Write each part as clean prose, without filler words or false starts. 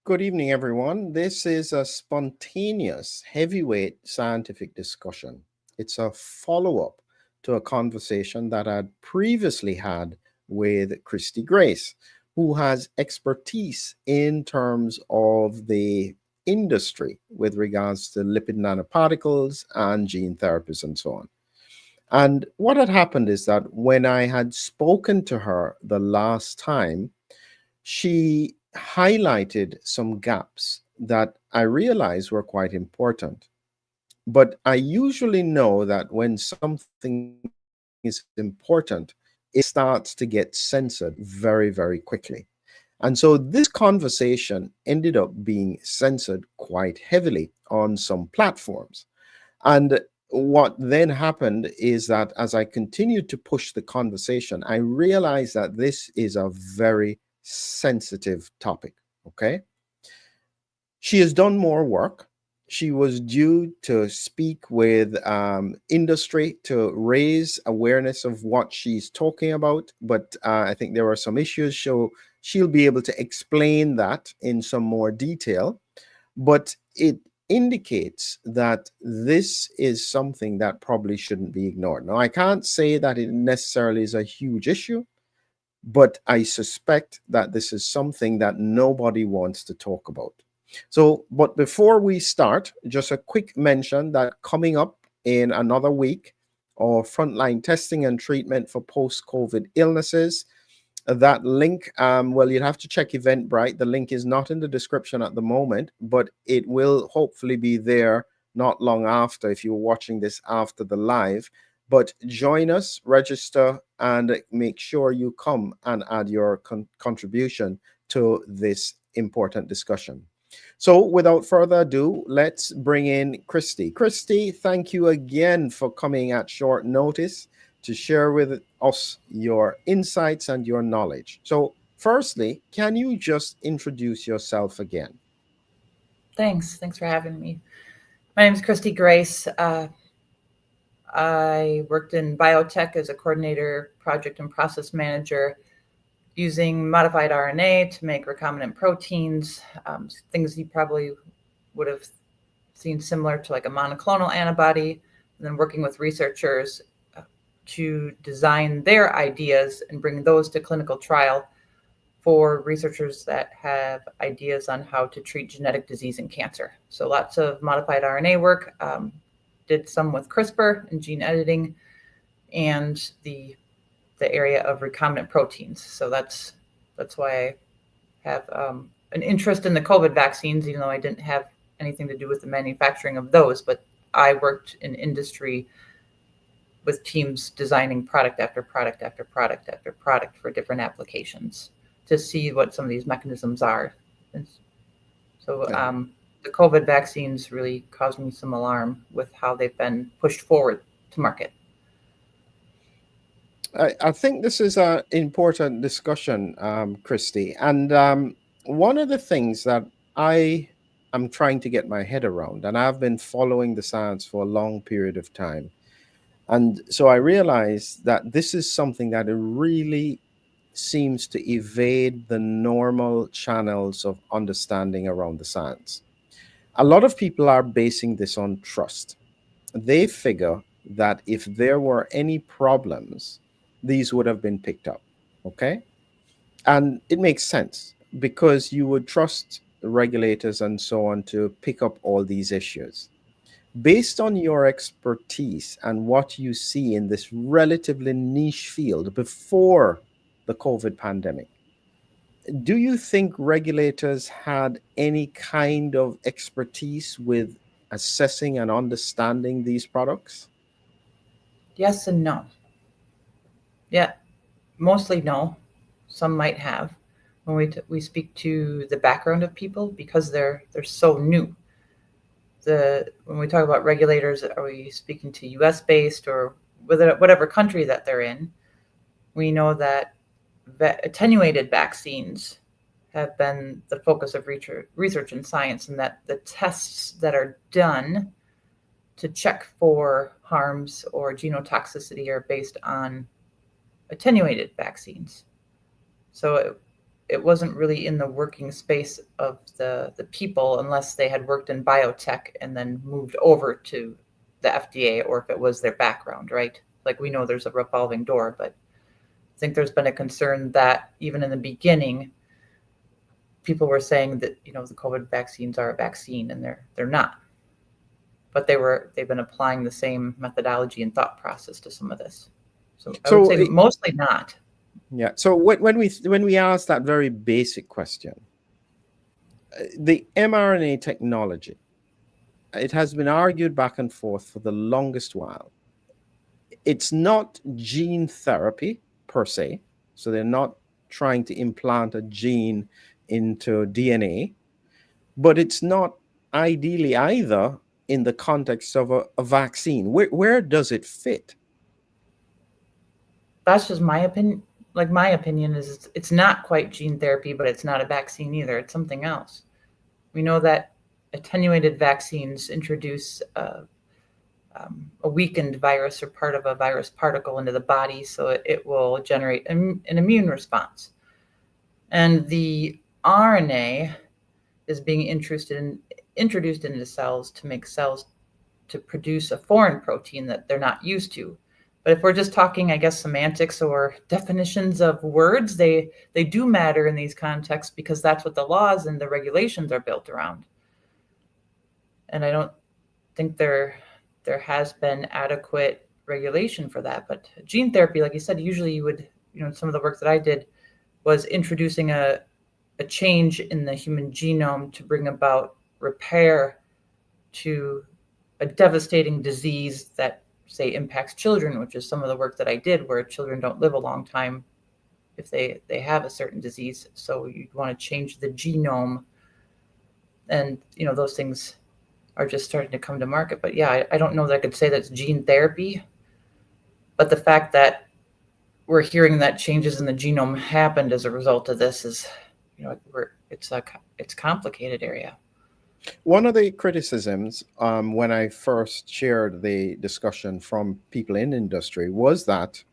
Good evening, everyone. This is a spontaneous, heavyweight scientific discussion. It's a follow up to a conversation that I'd previously had with Christie Grace, who has expertise in terms of the industry with regards to lipid nanoparticles and gene therapies and so on. And what had happened is that when I had spoken to her the last time, she highlighted some gaps that I realized were quite important. But I usually know that when something is important, it starts to get censored very, very quickly. And so this conversation ended up being censored quite heavily on some platforms. And what then happened is that as I continued to push the conversation, I realized that this is a very sensitive topic. Okay. She has done more work. She was due to speak with industry to raise awareness of what she's talking about. But I think there are some issues. So she'll be able to explain that in some more detail. But it indicates that this is something that probably shouldn't be ignored. Now, I can't say that it necessarily is a huge issue, but I suspect that this is something that nobody wants to talk about. So, but before we start, just a quick mention that coming up in another week, or frontline testing and treatment for post-COVID illnesses. That link, well, you'll have to check Eventbrite. The link is not in the description at the moment, but it will hopefully be there not long after if you're watching this after the live. But join us, register, and make sure you come and add your contribution to this important discussion. So without further ado, let's bring in Christie. Christie, thank you again for coming at short notice to share with us your insights and your knowledge. So firstly, can you just introduce yourself again? Thanks for having me. My name is Christie Grace. I worked in biotech as a coordinator, project and process manager, using modified RNA to make recombinant proteins, things you probably would have seen similar to like a monoclonal antibody, and then working with researchers to design their ideas and bring those to clinical trial for researchers that have ideas on how to treat genetic disease and cancer. So lots of modified RNA work, did some with CRISPR and gene editing, and the area of recombinant proteins. So that's why I have an interest in the COVID vaccines, even though I didn't have anything to do with the manufacturing of those. But I worked in industry with teams designing product after product after product after product for different applications to see what some of these mechanisms are. And so the COVID vaccines really caused me some alarm with how they've been pushed forward to market. I think this is an important discussion, Christie. And one of the things that I am trying to get my head around, and I've been following the science for a long period of time, and so I realized that this is something that really seems to evade the normal channels of understanding around the science. A lot of people are basing this on trust. They figure that if there were any problems, these would have been picked up. Okay. And it makes sense because you would trust the regulators and so on to pick up all these issues. Based on your expertise and what you see in this relatively niche field before the COVID pandemic, do you think regulators had any kind of expertise with assessing and understanding these products? Yes and no. Yeah, mostly no. Some might have. When we speak to the background of people, because they're so new. When we talk about regulators, are we speaking to U.S. based or whatever country that they're in? We know that attenuated vaccines have been the focus of research and science, and that the tests that are done to check for harms or genotoxicity are based on attenuated vaccines. So it wasn't really in the working space of the people unless they had worked in biotech and then moved over to the FDA, or if it was their background, right? Like, we know there's a revolving door, but I think there's been a concern that even in the beginning, people were saying that, the COVID vaccines are a vaccine, and they're not. But they've been applying the same methodology and thought process to some of this. So I would say mostly not. Yeah. So when we ask that very basic question, the mRNA technology, it has been argued back and forth for the longest while. It's not gene therapy per se, so they're not trying to implant a gene into DNA, but it's not ideally either in the context of a vaccine. Where does it fit? That's just my opinion. Like, my opinion is it's not quite gene therapy, but it's not a vaccine either. It's something else. We know that attenuated vaccines introduce a weakened virus or part of a virus particle into the body, so it will generate an immune response. And the RNA is being introduced into cells to make cells to produce a foreign protein that they're not used to. But if we're just talking, I guess, semantics or definitions of words, they do matter in these contexts, because that's what the laws and the regulations are built around. And I don't think there has been adequate regulation for that. But gene therapy, like you said, usually you would, some of the work that I did was introducing a change in the human genome to bring about repair to a devastating disease that, say, impacts children, which is some of the work that I did, where children don't live a long time if they have a certain disease. So you want to change the genome, and those things are just starting to come to market. But yeah, I don't know that I could say that's gene therapy, but the fact that we're hearing that changes in the genome happened as a result of this is, it's a complicated area. One of the criticisms when I first shared the discussion from people in industry was that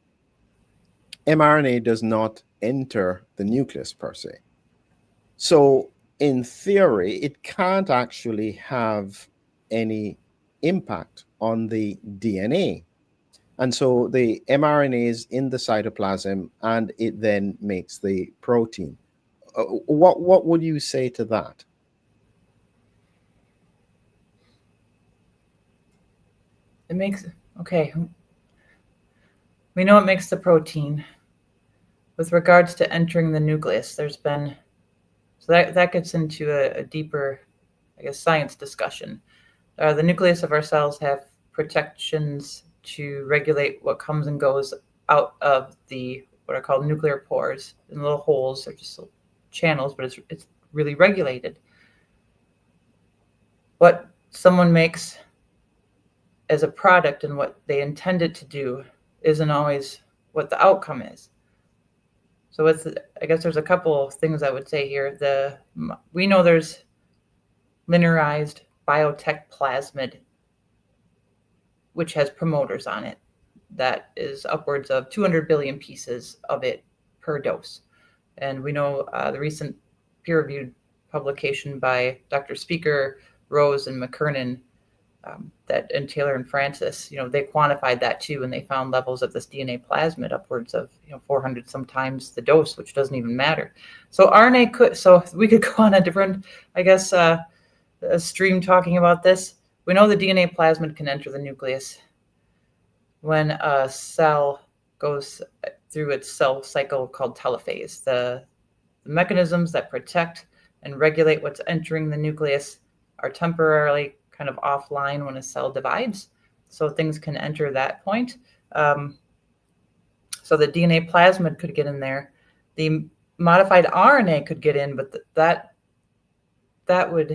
mRNA does not enter the nucleus per se. So in theory, it can't actually have any impact on the DNA. And so the mRNA is in the cytoplasm, and it then makes the protein. What would you say to that? We know it makes the protein. With regards to entering the nucleus, there's been, so that gets into a deeper, I guess, science discussion. The nucleus of our cells have protections to regulate what comes and goes out of the, what are called nuclear pores, and little holes. They're just channels, but it's really regulated. What someone makes as a product and what they intend it to do isn't always what the outcome is. So I guess there's a couple of things I would say here. We know there's linearized biotech plasmid, which has promoters on it. That is upwards of 200 billion pieces of it per dose. And we know the recent peer-reviewed publication by Dr. Speaker, Rose, and McKernan, and Taylor and Francis, they quantified that too, and they found levels of this DNA plasmid upwards of 400 sometimes the dose, which doesn't even matter. So RNA so we could go on a different, I guess, a stream talking about this. We know the DNA plasmid can enter the nucleus when a cell goes through its cell cycle called telophase. The mechanisms that protect and regulate what's entering the nucleus are temporarily kind of offline when a cell divides, so things can enter that point. So the DNA plasmid could get in there. The modified RNA could get in, but that would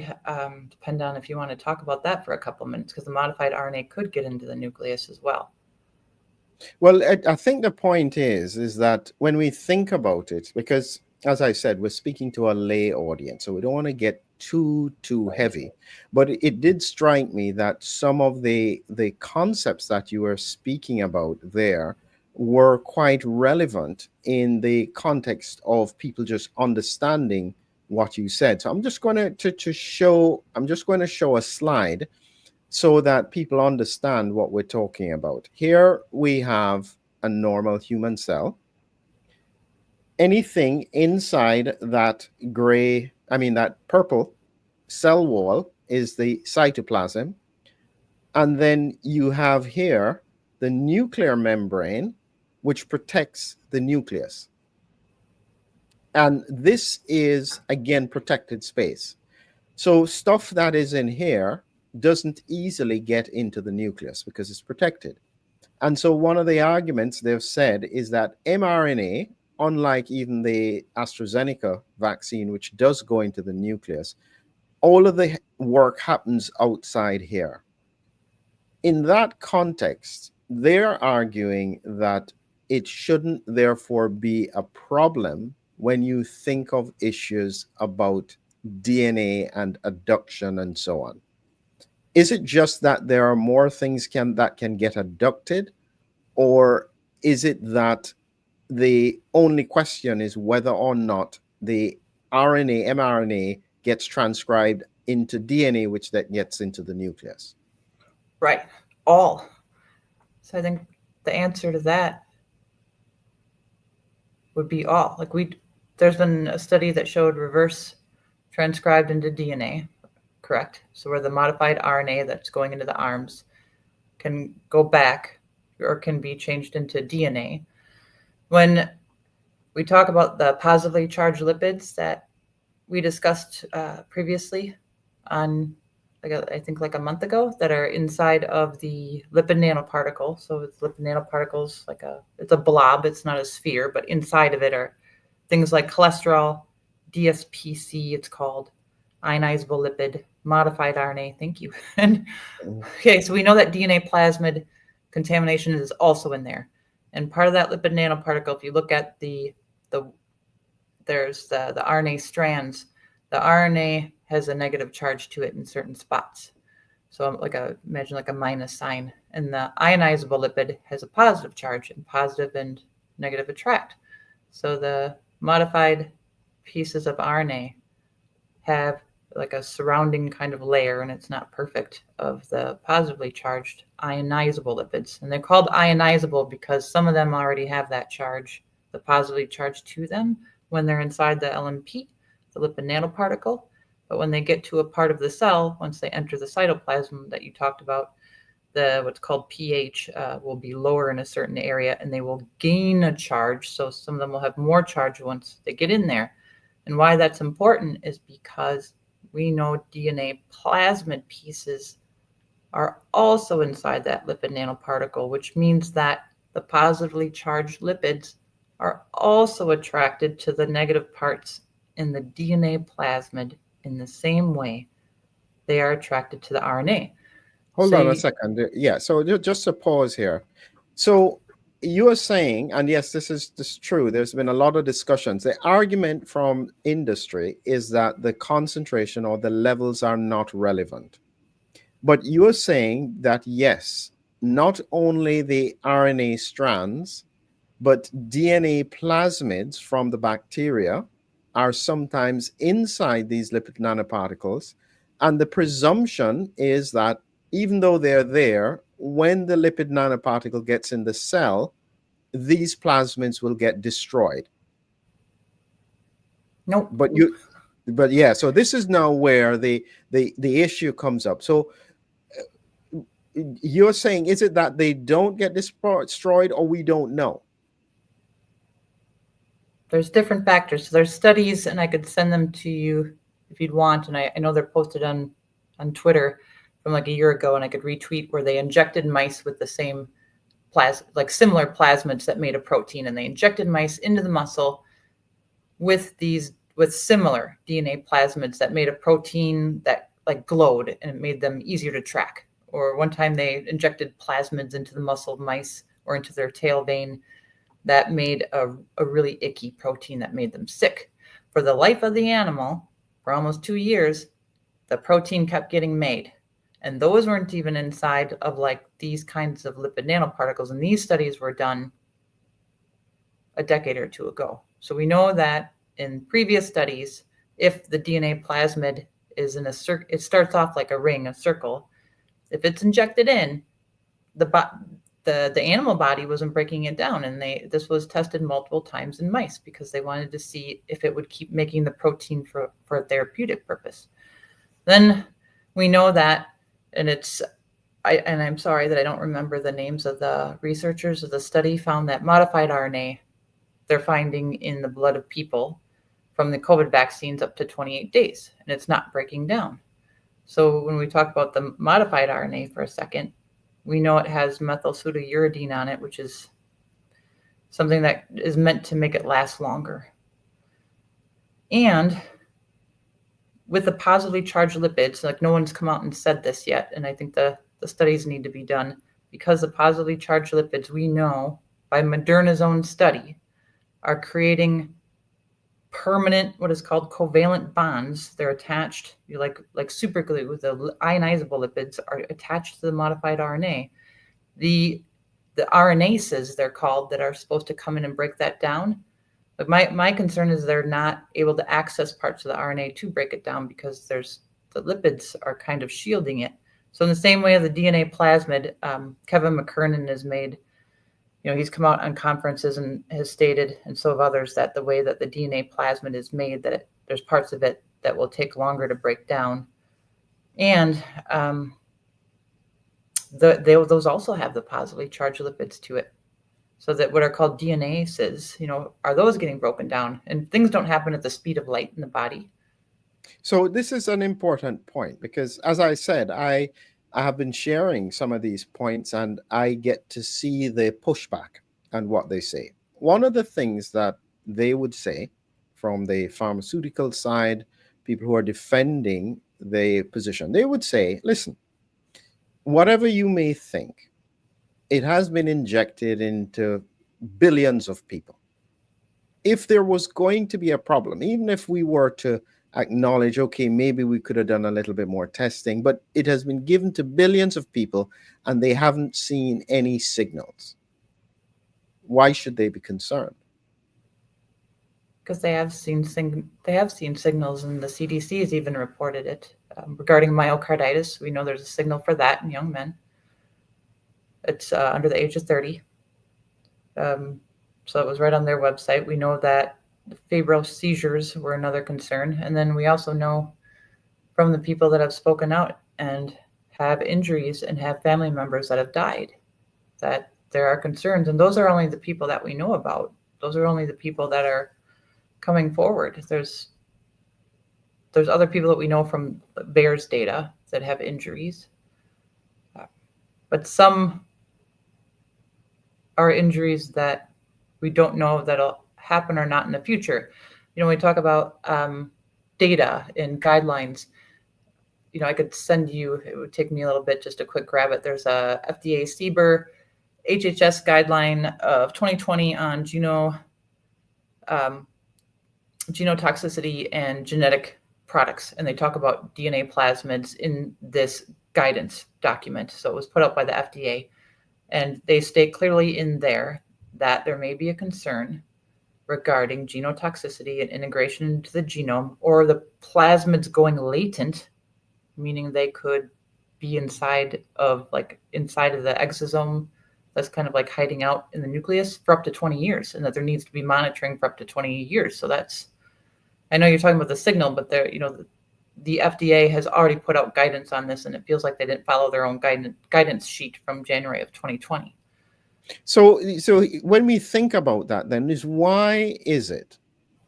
depend on if you want to talk about that for a couple of minutes, because the modified RNA could get into the nucleus as well. Well, I think the point is that when we think about it, because as I said, we're speaking to a lay audience, so we don't want to get too heavy. But it did strike me that some of the concepts that you were speaking about there were quite relevant in the context of people just understanding what you said. So I'm just going to show, I'm just going to show a slide so that people understand what we're talking about. Here we have a normal human cell. Anything inside that that purple cell wall is the cytoplasm. And then you have here the nuclear membrane, which protects the nucleus. And this is, again, protected space. So stuff that is in here doesn't easily get into the nucleus because it's protected. And so one of the arguments they've said is that mRNA, unlike even the AstraZeneca vaccine, which does go into the nucleus, all of the work happens outside here. In that context, they're arguing that it shouldn't therefore be a problem when you think of issues about DNA and adduction and so on. Is it just that there are more things that can get adducted, or is it that the only question is whether or not the mRNA gets transcribed into DNA, which that gets into the nucleus? Right. All. So I think the answer to that would be all. There's been a study that showed reverse transcribed into DNA, correct? So where the modified RNA that's going into the arms can go back or can be changed into DNA. When we talk about the positively charged lipids that we discussed previously on, I think like a month ago, that are inside of the lipid nanoparticle. So it's lipid nanoparticles, it's a blob, it's not a sphere, but inside of it are things like cholesterol, DSPC, it's called, ionizable lipid, modified RNA, thank you. And okay, so we know that DNA plasmid contamination is also in there. And part of that lipid nanoparticle, if you look at there's the RNA strands, the RNA has a negative charge to it in certain spots. So imagine like a minus sign. And the ionizable lipid has a positive charge, and positive and negative attract. So the modified pieces of RNA have like a surrounding kind of layer, and it's not perfect, of the positively charged ionizable lipids. And they're called ionizable because some of them already have that charge, the positively charged to them, when they're inside the LNP, the lipid nanoparticle. But when they get to a part of the cell, once they enter the cytoplasm that you talked about, what's called pH will be lower in a certain area, and they will gain a charge. So some of them will have more charge once they get in there. And why that's important is because we know DNA plasmid pieces are also inside that lipid nanoparticle, which means that the positively charged lipids are also attracted to the negative parts in the DNA plasmid in the same way they are attracted to the RNA. Hold on a second. Yeah, so just a pause here. So you are saying, and yes, this is true, there's been a lot of discussions. The argument from industry is that the concentration or the levels are not relevant. But you're saying that, yes, not only the RNA strands, but DNA plasmids from the bacteria are sometimes inside these lipid nanoparticles. And the presumption is that even though they're there, when the lipid nanoparticle gets in the cell, these plasmids will get destroyed. Nope. But yeah, so this is now where the issue comes up. So you're saying, is it that they don't get destroyed, or we don't know? There's different factors. So there's studies, and I could send them to you if you'd want. And I know they're posted on Twitter from like a year ago, and I could retweet, where they injected mice with the same similar plasmids that made a protein, and they injected mice into the muscle with similar DNA plasmids that made a protein that glowed, and it made them easier to track. Or one time they injected plasmids into the muscle of mice or into their tail vein that made a really icky protein that made them sick. For the life of the animal, for almost 2 years, the protein kept getting made. And those weren't even inside of these kinds of lipid nanoparticles. And these studies were done a decade or two ago. So we know that in previous studies, if the DNA plasmid is in a circle, it starts off like a ring, a circle. If it's injected in, the animal body wasn't breaking it down, and this was tested multiple times in mice because they wanted to see if it would keep making the protein for a therapeutic purpose. Then we know that, and I'm sorry that I don't remember the names of the researchers of the study, found that modified RNA they're finding in the blood of people from the COVID vaccines up to 28 days, and it's not breaking down. So when we talk about the modified RNA for a second, we know it has methylpseudouridine on it, which is something that is meant to make it last longer. And with the positively charged lipids, like no one's come out and said this yet, and I think the studies need to be done, because the positively charged lipids, we know by Moderna's own study, are creating permanent, what is called covalent bonds. They're attached, like super glue. The ionizable lipids are attached to the modified RNA. The RNases, they're called, that are supposed to come in and break that down. But my concern is they're not able to access parts of the RNA to break it down because the lipids are kind of shielding it. So in the same way of the DNA plasmid, Kevin McKernan has made, he's come out on conferences and has stated, and so have others, that the way that the DNA plasmid is made, that there's parts of it that will take longer to break down. And those also have the positively charged lipids to it. So that what are called DNases, are those getting broken down? And things don't happen at the speed of light in the body. So this is an important point because, as I said, I have been sharing some of these points and I get to see the pushback and what they say. One of the things that they would say from the pharmaceutical side, people who are defending the position, they would say, listen, whatever you may think, it has been injected into billions of people. If there was going to be a problem, even if we were to acknowledge, okay, maybe we could have done a little bit more testing, but it has been given to billions of people and they haven't seen any signals. Why should they be concerned? Because they have seen signals, and the CDC has even reported it regarding myocarditis. We know there's a signal for that in young men. It's under the age of 30. So it was right on their website. We know that febrile seizures were another concern. And then we also know from the people that have spoken out and have injuries and have family members that have died that there are concerns. And those are only the people that we know about. Those are only the people that are coming forward. There's other people that we know from VAERS data that have injuries. But some are injuries that we don't know that'll happen or not in the future. We talk about data and guidelines. I could send you, it would take me a little bit just to quick grab it. There's a FDA CBER HHS guideline of 2020 on genotoxicity and genetic products. And they talk about DNA plasmids in this guidance document. So it was put out by the FDA. And they state clearly in there that there may be a concern regarding genotoxicity and integration into the genome, or the plasmids going latent, meaning they could be inside of the exosome that's kind of like hiding out in the nucleus for up to 20 years, and that there needs to be monitoring for up to 20 years. So I know you're talking about the signal, but the FDA has already put out guidance on this, and it feels like they didn't follow their own guidance sheet from January of 2020. So when we think about that, then is why is it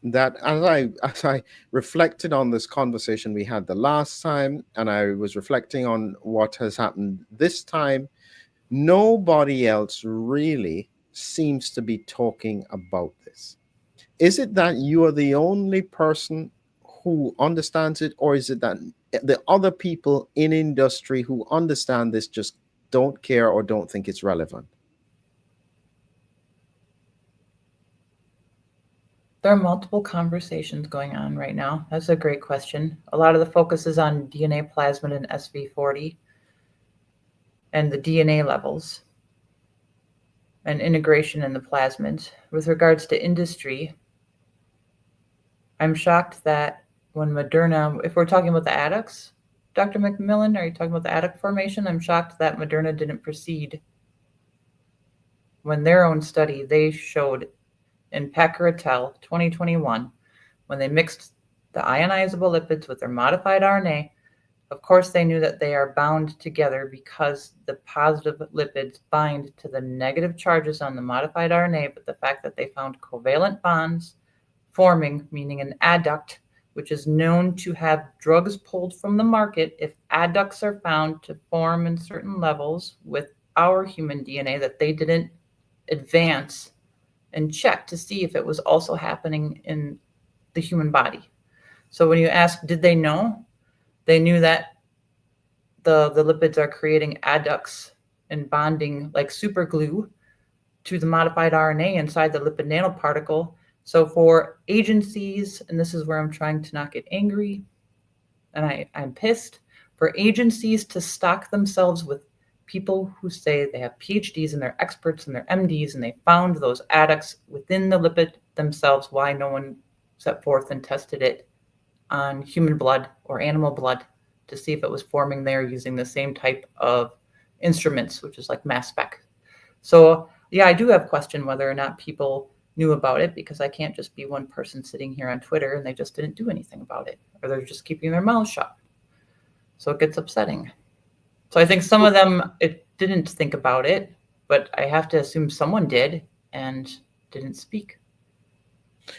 that as I reflected on this conversation we had the last time, and I was reflecting on what has happened this time, nobody else really seems to be talking about this? Is it that you are the only person who understands it, or is it that the other people in industry who understand this just don't care or don't think it's relevant? There are multiple conversations going on right now. That's a great question. A lot of the focus is on DNA plasmid and SV40 and the DNA levels. and integration in the plasmids. With regards to industry, I'm shocked that when Moderna, if we're talking about the adducts, Dr. McMillan, are you talking about the adduct formation? I'm shocked that Moderna didn't proceed when their own study, they showed in Pacaratel 2021, when they mixed the ionizable lipids with their modified RNA. Of course, they knew that they are bound together because the positive lipids bind to the negative charges on the modified RNA, but the fact that they found covalent bonds forming, meaning an adduct, which is known to have drugs pulled from the market if adducts are found to form in certain levels with our human DNA, that they didn't advance and check to see if it was also happening in the human body. So when you ask, did they know? They knew that the lipids are creating adducts and bonding like super glue to the modified RNA inside the lipid nanoparticle. So for agencies, and this is where I'm trying to not get angry, and I'm pissed, for agencies to stock themselves with people who say they have PhDs and they're experts and they're MDs and they found those adducts within the lipid themselves, why no one set forth and tested it on human blood or animal blood to see if it was forming there using the same type of instruments, which is like mass spec. So yeah, I do have question whether or not people knew about it, because I can't just be one person sitting here on Twitter and they just didn't do anything about it, or they're just keeping their mouths shut. So it gets upsetting. So I think some of them it didn't think about it, but I have to assume someone did and didn't speak.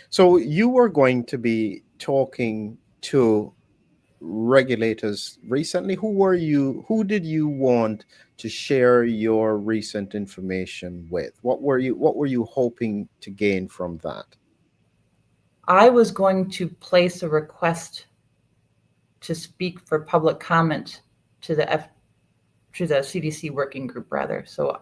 So you were going to be talking to regulators recently. Who did you want to share your recent information with? What were you hoping to gain from that? I was going to place a request to speak for public comment to the CDC working group, rather. So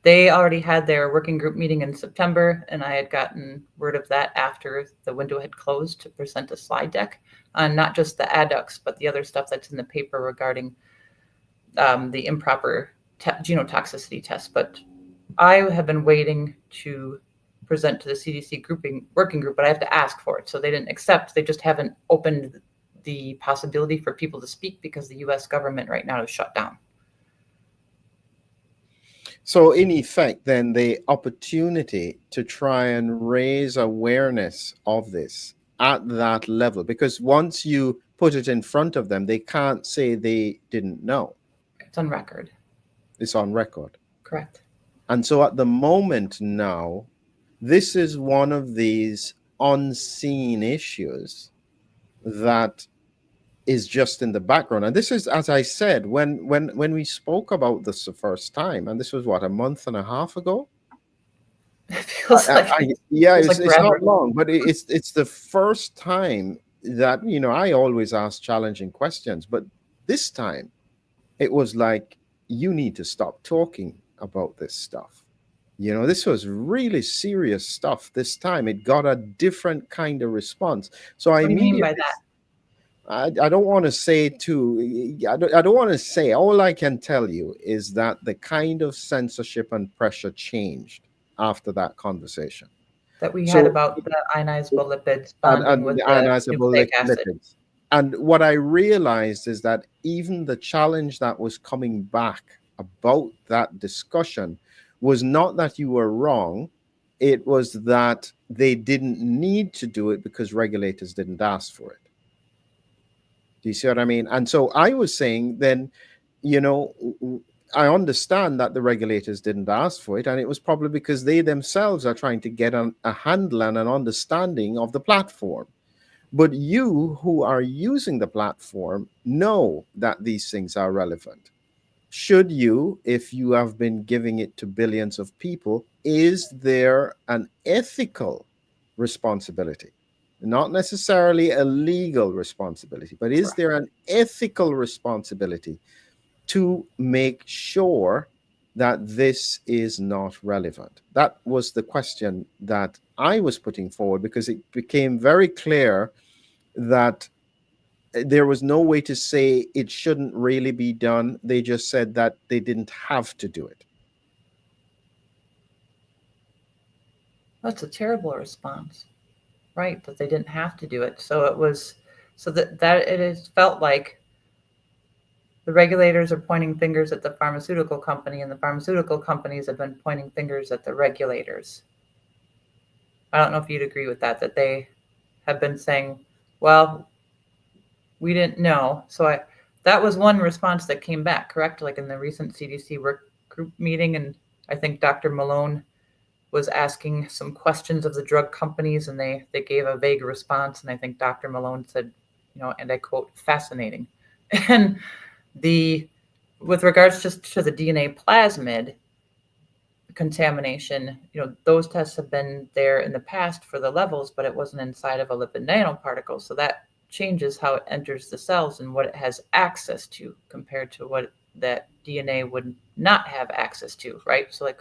they already had their working group meeting in September, and I had gotten word of that after the window had closed to present a slide deck on not just the adducts, but the other stuff that's in the paper regarding the improper genotoxicity test. But I have been waiting to present to the CDC working group, but I have to ask for it. So they didn't accept. They just haven't opened the possibility for people to speak because the US government right now is shut down. So in effect, then the opportunity to try and raise awareness of this at that level, because once you put it in front of them, they can't say they didn't know. It's on record. It's on record. Correct. And so at the moment now, this is one of these unseen issues that is just in the background. And this is, as I said, when we spoke about this the first time, and this was what, a month and a half ago? It feels it's not long, but it's the first time that, I always ask challenging questions, but this time it was like, you need to stop talking about this stuff. This was really serious stuff. This time it got a different kind of response. So what do you mean by that? I don't want to say I don't want to say. All I can tell you is that the kind of censorship and pressure changed after that conversation that we had about the ionizable lipids bonding with the ionizable nucleic acid. Lipids. And what I realized is that even the challenge that was coming back about that discussion was not that you were wrong. It was that they didn't need to do it because regulators didn't ask for it. Do you see what I mean? And so I was saying then, I understand that the regulators didn't ask for it, and it was probably because they themselves are trying to get a handle and an understanding of the platform. But you who are using the platform know that these things are relevant. Should you, if you have been giving it to billions of people, is there an ethical responsibility? Not necessarily a legal responsibility, but is there an ethical responsibility to make sure that this is not relevant? That was the question that I was putting forward, because it became very clear that there was no way to say it shouldn't really be done. They just said that they didn't have to do it. That's a terrible response, right? That they didn't have to do it. So it was, so that it has felt like the regulators are pointing fingers at the pharmaceutical company, and the pharmaceutical companies have been pointing fingers at the regulators. I don't know if you'd agree with that they have been saying, well, we didn't know. That was one response that came back, correct? Like in the recent CDC work group meeting, and I think Dr. Malone was asking some questions of the drug companies, and they gave a vague response. And I think Dr. Malone said, and I quote, fascinating. And with regards just to the DNA plasmid contamination, those tests have been there in the past for the levels, but it wasn't inside of a lipid nanoparticle. So that changes how it enters the cells and what it has access to compared to what that DNA would not have access to, right? So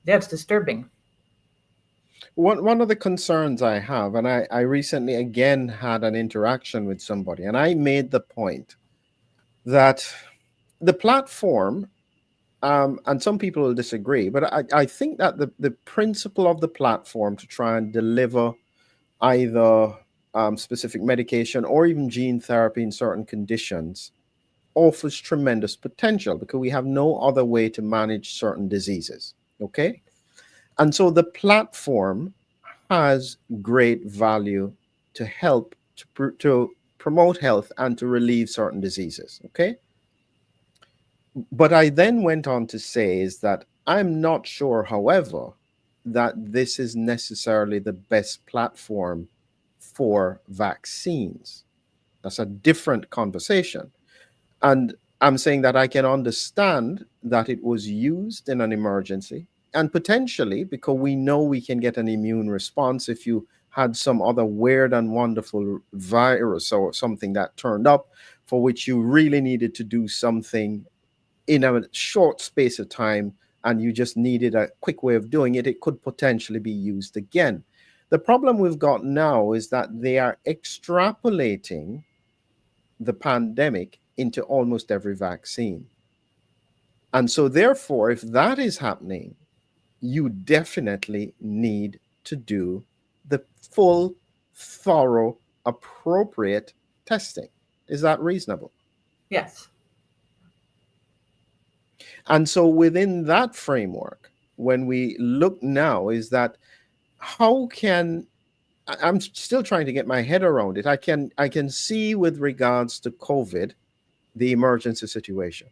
it's disturbing. One of the concerns I have, and I recently again had an interaction with somebody, and I made the point that the platform, and some people will disagree, but I think that the principle of the platform to try and deliver either specific medication or even gene therapy in certain conditions offers tremendous potential because we have no other way to manage certain diseases. Okay. And so the platform has great value to help to promote health and to relieve certain diseases. Okay. But I then went on to say is that I'm not sure, however, that this is necessarily the best platform for vaccines. That's a different conversation. And I'm saying that I can understand that it was used in an emergency and potentially because we know we can get an immune response if you had some other weird and wonderful virus or something that turned up for which you really needed to do something in a short space of time and you just needed a quick way of doing it, it could potentially be used again. The problem we've got now is that they are extrapolating the pandemic into almost every vaccine. And so, therefore, if that is happening, you definitely need to do the full, thorough, appropriate testing. Is that reasonable? Yes. And so, within that framework, when we look now, is that how can I'm still trying to get my head around it. I can see with regards to COVID, the emergency situation.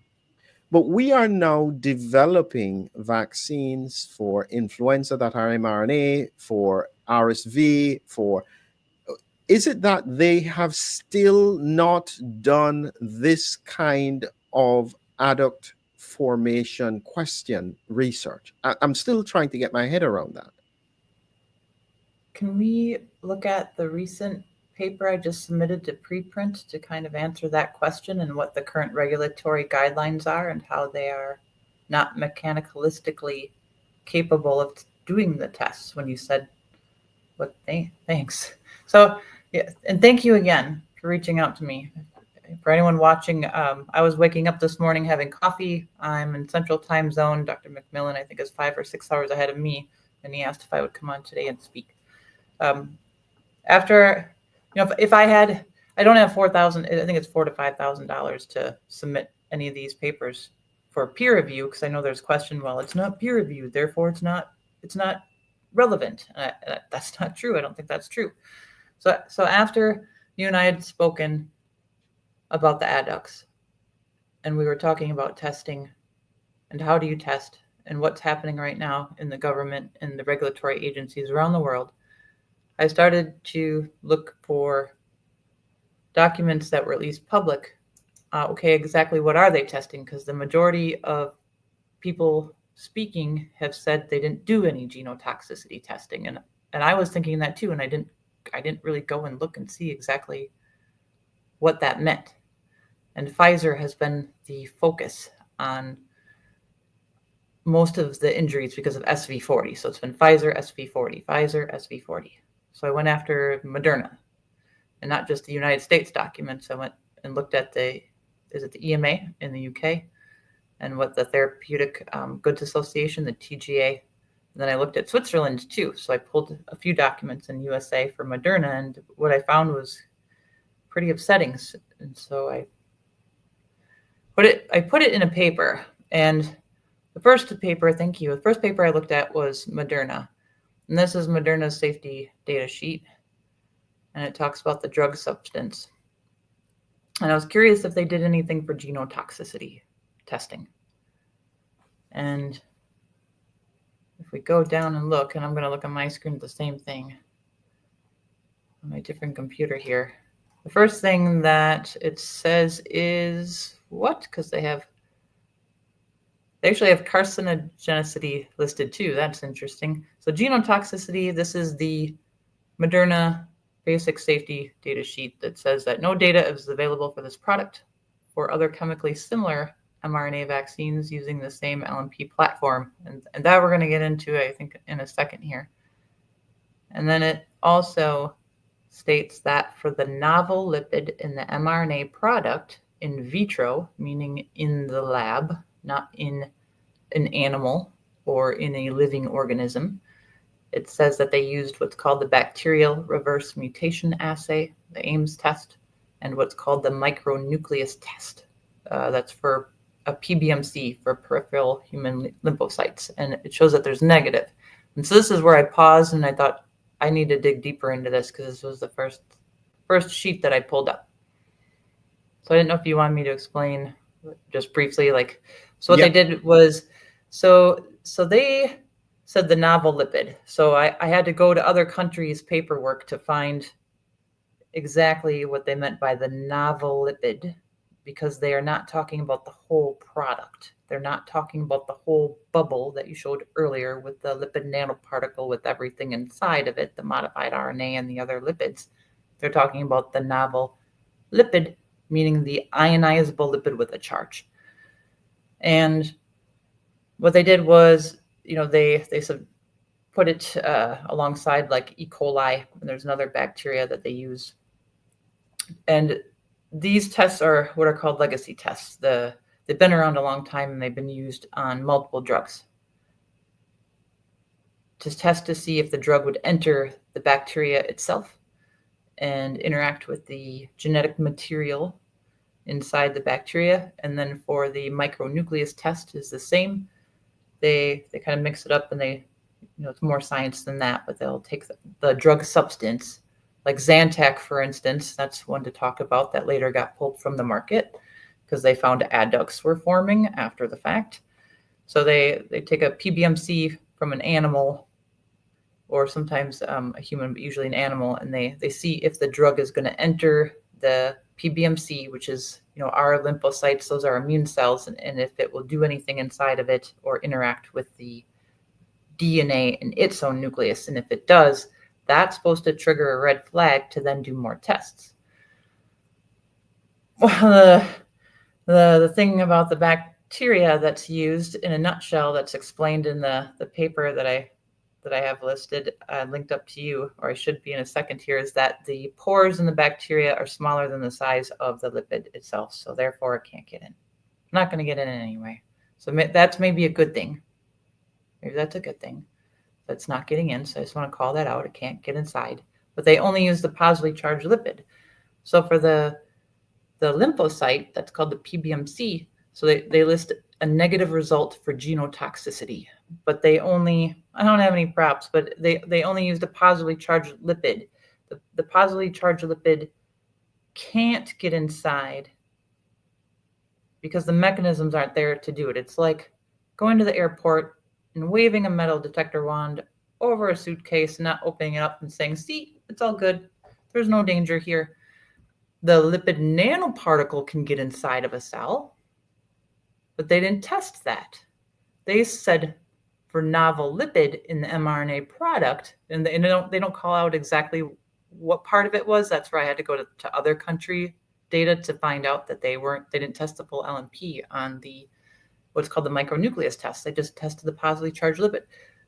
But we are now developing vaccines for influenza that are mRNA, for RSV, for is it that they have still not done this kind of adduct formation question research? I'm still trying to get my head around that. Can we look at the recent paper I just submitted to preprint to kind of answer that question and what the current regulatory guidelines are and how they are not mechanicalistically capable of doing the tests when you said what thanks. So yeah, and thank you again for reaching out to me. For anyone watching, I was waking up this morning having coffee. I'm in Central Time Zone. Dr. McMillan, I think, is 5 or 6 hours ahead of me, and he asked if I would come on today and speak. After, if I don't have $4,000, I think it's $4,000 to $5,000 to submit any of these papers for peer review, because I know there's question, well, it's not peer reviewed, therefore it's not relevant. That's not true. I don't think that's true. So after you and I had spoken about the adducts, and we were talking about testing and how do you test and what's happening right now in the government and the regulatory agencies around the world, I started to look for documents that were at least public. Okay, exactly what are they testing? Because the majority of people speaking have said they didn't do any genotoxicity testing, and I was thinking that too, and I didn't really go and look and see exactly what that meant. And Pfizer has been the focus on most of the injuries because of SV40. So it's been Pfizer, SV40, Pfizer, SV40. So I went after Moderna, and not just the United States documents. I went and looked at the EMA in the UK, and what the Therapeutic Goods Association, the TGA, And then I looked at Switzerland too. So I pulled a few documents in USA for Moderna, and what I found was pretty upsetting. And so I put it in a paper. And the first paper I looked at was Moderna. And this is Moderna's safety data sheet. And it talks about the drug substance. And I was curious if they did anything for genotoxicity testing. And if we go down and look, and I'm going to look on my screen at the same thing on my different computer here. The first thing that it says is what? Because they actually have carcinogenicity listed too. That's interesting. So genotoxicity, this is the Moderna basic safety data sheet that says that no data is available for this product or other chemically similar mRNA vaccines using the same LNP platform. And that we're going to get into, I think, in a second here. And then it also states that for the novel lipid in the mRNA product in vitro, meaning in the lab, not in an animal or in a living organism, it says that they used what's called the bacterial reverse mutation assay, the Ames test, and what's called the micronucleus test. That's for a PBMC, for peripheral human lymphocytes, and it shows that there's negative. And so this is where I paused and I thought I need to dig deeper into this because this was the first sheet that I pulled up. So I didn't know if you wanted me to explain just briefly, like, so what they did was, so they said the novel lipid. So I had to go to other countries' paperwork to find exactly what they meant by the novel lipid, because they are not talking about the whole product. They're not talking about the whole bubble that you showed earlier with the lipid nanoparticle with everything inside of it, the modified RNA and the other lipids. They're talking about the novel lipid, meaning the ionizable lipid with a charge. And what they did was, they put it alongside like E. coli, and there's another bacteria that they use. And these tests are what are called legacy tests. They've been around a long time and they've been used on multiple drugs to test to see if the drug would enter the bacteria itself and interact with the genetic material inside the bacteria. And then for the micronucleus test is the same. They kind of mix it up, and it's more science than that, but they'll take the drug substance, like Zantac, for instance. That's one to talk about that later got pulled from the market because they found adducts were forming after the fact. So they take a PBMC from an animal, or sometimes a human, but usually an animal, and they see if the drug is going to enter the PBMC, which is our lymphocytes. Those are immune cells, and if it will do anything inside of it or interact with the DNA in its own nucleus. And if it does, that's supposed to trigger a red flag to then do more tests. Well, the thing about the bacteria that's used in a nutshell, that's explained in the paper that I have listed, linked up to you, or I should be in a second here, is that the pores in the bacteria are smaller than the size of the lipid itself. So therefore it can't get in. Not going to get in anyway. So that's maybe a good thing. Maybe that's a good thing. That's not getting in. So I just want to call that out. It can't get inside. But they only use the positively charged lipid. So for the lymphocyte, that's called the PBMC. So they list a negative result for genotoxicity. But I don't have any props, but they only used a positively charged lipid. The positively charged lipid can't get inside because the mechanisms aren't there to do it. It's like going to the airport and waving a metal detector wand over a suitcase, not opening it up and saying, see, it's all good. There's no danger here. The lipid nanoparticle can get inside of a cell, but they didn't test that. They said for novel lipid in the mRNA product, and they don't call out exactly what part of it was. That's where I had to go to other country data to find out that they didn't test the full LNP on the what's called the micronucleus test. They just tested the positively charged lipid.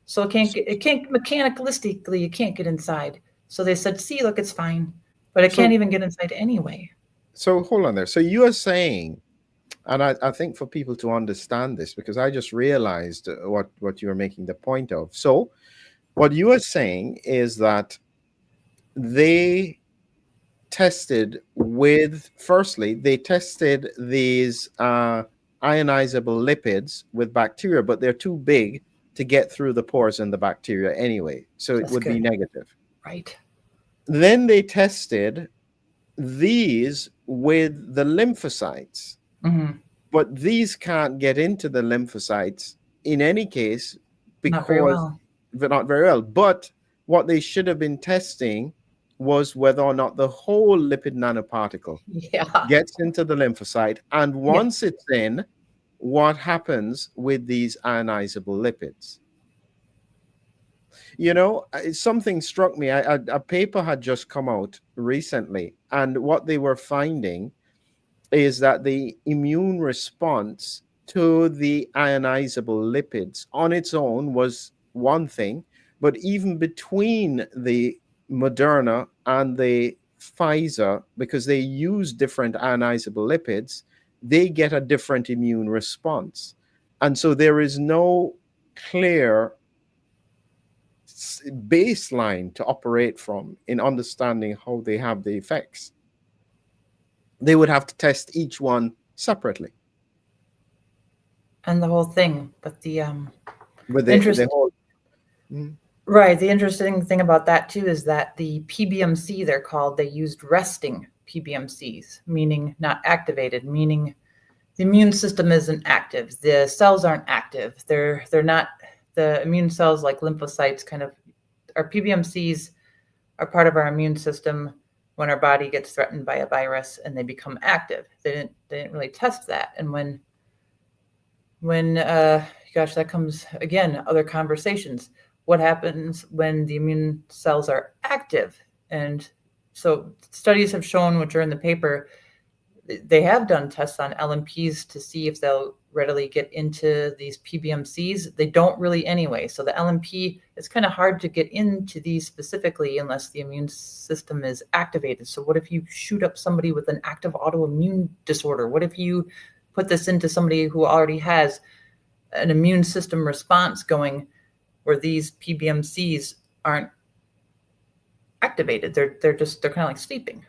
So it can't mechanically, it can't get inside. So they said, see, look, it's fine, but it can't even get inside anyway. So hold on there. So you are saying And I think for people to understand this, because I just realized what you were making the point of. So what you are saying is that they tested with, firstly, they tested these ionizable lipids with bacteria, but they're too big to get through the pores in the bacteria anyway. So it That's would be good. negative. Right. Then they tested these with the lymphocytes, Hmm. but these can't get into the lymphocytes in any case Not very because well. they're not very well. But what they should have been testing was whether or not the whole lipid nanoparticle Yeah. gets into the lymphocyte. And Yeah. once it's in, what happens with these ionizable lipids? Something struck me. A paper had just come out recently, and what they were finding is that the immune response to the ionizable lipids on its own was one thing, but even between the Moderna and the Pfizer, because they use different ionizable lipids, they get a different immune response. And so there is no clear baseline to operate from in understanding how they have the effects. They would have to test each one separately. And the whole thing, but the With the interest whole. Mhm. right, the interesting thing about that too is that the PBMC, they're called, they used resting PBMCs, meaning not activated, meaning the immune system isn't active. The cells aren't active. They're not, the immune cells like lymphocytes kind of, our PBMCs are part of our immune system when our body gets threatened by a virus and they become active. They didn't really test that. And when gosh, that comes again, other conversations. What happens when the immune cells are active? And so studies have shown, which are in the paper, they have done tests on LNPs to see if they'll readily get into these PBMCs. They don't really anyway. So the LNP, it's kind of hard to get into these specifically unless the immune system is activated. So what if you shoot up somebody with an active autoimmune disorder? What if you put this into somebody who already has an immune system response going where these PBMCs aren't activated? They're kind of like sleeping.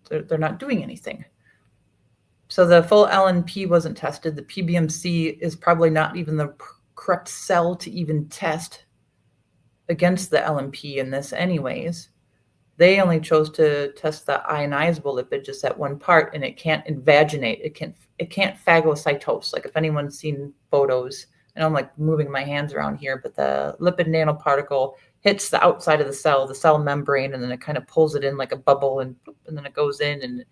They're not doing anything. So the full LNP wasn't tested. The PBMC is probably not even the correct cell to even test against the LNP in this anyways. They only chose to test the ionizable lipid, just that one part, and it can't invaginate. It can't phagocytose. Like if anyone's seen photos, and I'm like moving my hands around here, but the lipid nanoparticle hits the outside of the cell membrane, and then it kind of pulls it in like a bubble, and then it goes in and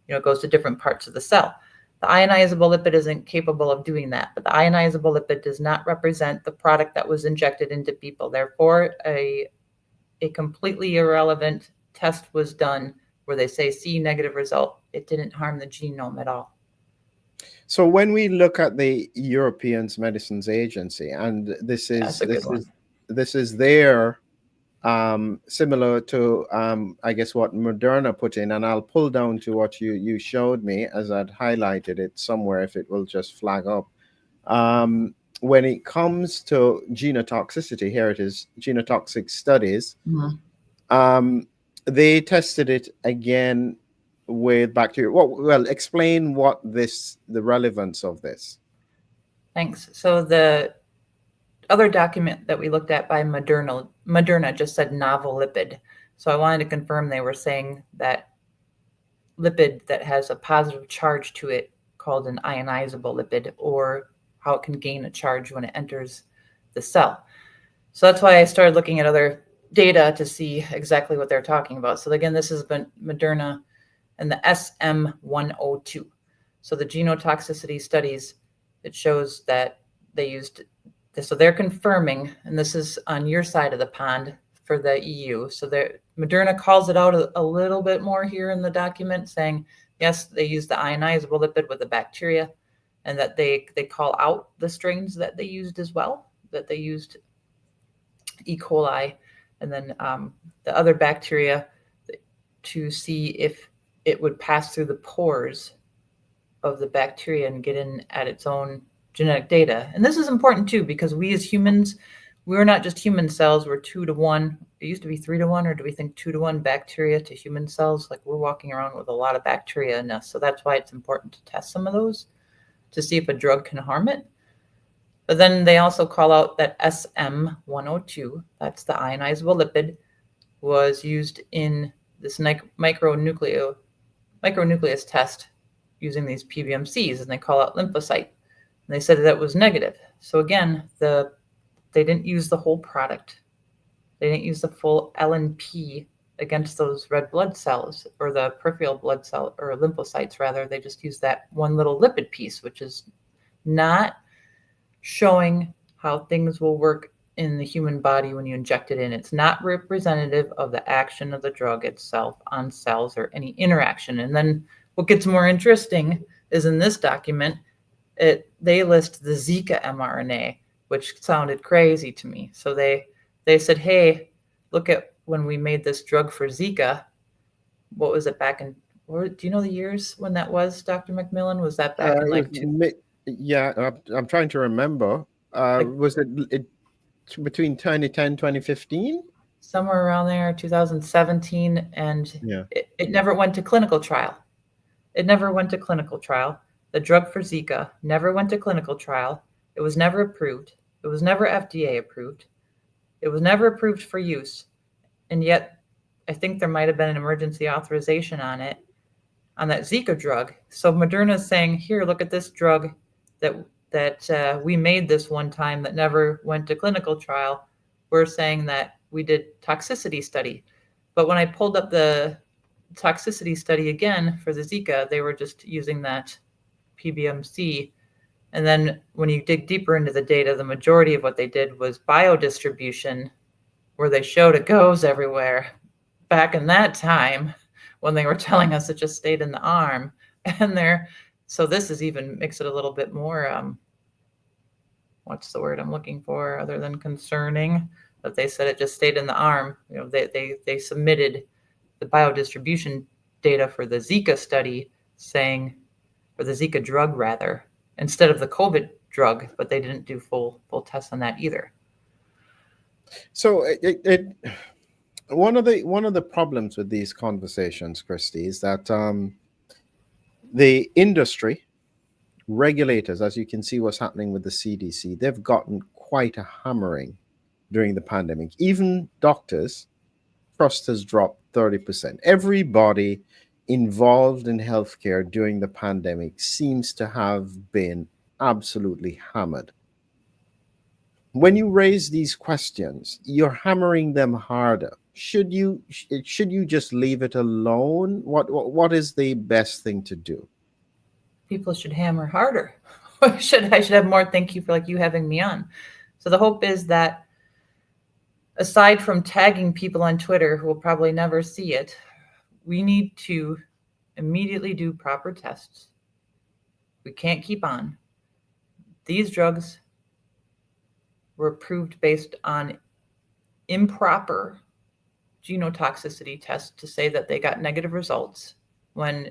it goes to different parts of the cell. The ionizable lipid isn't capable of doing that, but the ionizable lipid does not represent the product that was injected into people. Therefore, a completely irrelevant test was done where they say C negative result. It didn't harm the genome at all. So when we look at the European Medicines Agency, and this That's is a good this one. is this is their similar to I guess what Moderna put in, and I'll pull down to what you showed me as I'd highlighted it somewhere if it will just flag up. When it comes to genotoxicity, here it is, genotoxic studies. Mhm. They tested it again with bacteria. Well, explain the relevance of this. Thanks. So the other document that we looked at by Moderna just said novel lipid. So I wanted to confirm they were saying that lipid that has a positive charge to it called an ionizable lipid, or how it can gain a charge when it enters the cell. So that's why I started looking at other data to see exactly what they're talking about. So again, this has been Moderna and the SM102. So the genotoxicity studies, it shows that they used this. So they're confirming, and this is on your side of the pond for the EU. So Moderna calls it out a little bit more here in the document, saying, yes, they use the ionizable lipid with the bacteria, and that they call out the strains that they used as well, that they used E. coli, and then the other bacteria to see if it would pass through the pores of the bacteria and get in at its own genetic data. And this is important too, because we as humans, we're not just human cells, we're 2 to 1. It used to be 3 to 1, or do we think 2 to 1 bacteria to human cells? Like, we're walking around with a lot of bacteria in us. So that's why it's important to test some of those to see if a drug can harm it. But then they also call out that SM-102, that's the ionizable lipid, was used in this micronucleus test using these PBMCs, and they call out lymphocyte. And they said that was negative. So again, they didn't use the whole product. They didn't use the full LNP against those red blood cells, or the peripheral blood cell, or lymphocytes rather. They just used that one little lipid piece, which is not showing how things will work in the human body when you inject it in. It's not representative of the action of the drug itself on cells or any interaction. And then what gets more interesting is in this document, they list the Zika mRNA, which sounded crazy to me. So they said, hey, look at when we made this drug for Zika. What was it back in, do you know the years when that was, Dr. McMillan? Was that back in like Yeah, I'm trying to remember. Was it between 2010, 2015? Somewhere around there, 2017, and Yeah. it never went to clinical trial. It never went to clinical trial. The drug for Zika never went to clinical trial. It was never approved. It was never FDA approved. It was never approved for use. And yet, I think there might have been an emergency authorization on it, on that Zika drug. So Moderna is saying, here, look at this drug that we made this one time that never went to clinical trial. We're saying that we did toxicity study. But when I pulled up the toxicity study again for the Zika, they were just using that PBMC. And then when you dig deeper into the data, the majority of what they did was biodistribution, where they showed it goes everywhere. Back in that time, when they were telling us it just stayed in the arm. And so this is even makes it a little bit more, what's the word I'm looking for other than concerning, that they said it just stayed in the arm. You know, they submitted the biodistribution data for the Zika study saying, or the Zika drug rather, instead of the COVID drug, but they didn't do full tests on that either. So one of the problems with these conversations, Christie, is that the industry, regulators, as you can see what's happening with the CDC, they've gotten quite a hammering during the pandemic. Even doctors, trust has dropped 30%. Everybody involved in healthcare during the pandemic seems to have been absolutely hammered. When you raise these questions, you're hammering them harder. Should you just leave it alone? What is the best thing to do? People should hammer harder. I should have more. Thank you for you having me on. So the hope is that, aside from tagging people on Twitter who will probably never see it, we need to immediately do proper tests. We can't keep on. These drugs were approved based on improper genotoxicity tests to say that they got negative results, when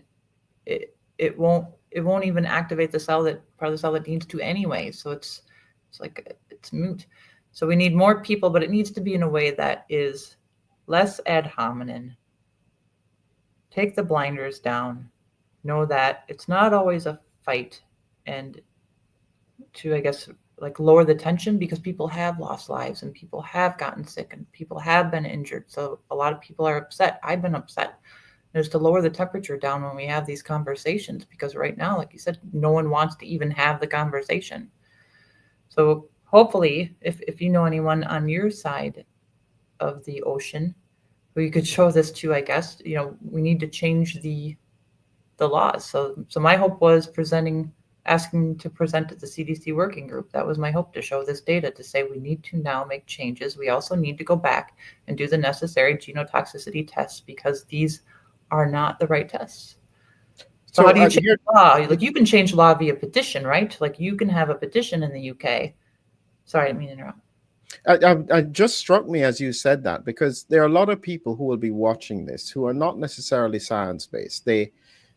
it won't even activate the cell, that part of the cell that needs to anyway. So it's moot. So we need more people, but it needs to be in a way that is less ad hominem. Take the blinders down. Know that it's not always a fight, and to, I guess, lower the tension, because people have lost lives and people have gotten sick and people have been injured. So a lot of people are upset. I've been upset. Just to lower the temperature down when we have these conversations, because right now, like you said, no one wants to even have the conversation. So hopefully, if you know anyone on your side of the ocean who you could show this to, I guess, we need to change the laws. So my hope was asking to present at the CDC working group. That was my hope, to show this data, to say we need to now make changes. We also need to go back and do the necessary genotoxicity tests, because these are not the right tests. So how do you change law? You can change law via petition, right? You can have a petition in the UK. Sorry, I didn't mean to interrupt. It just struck me as you said that, because there are a lot of people who will be watching this who are not necessarily science-based.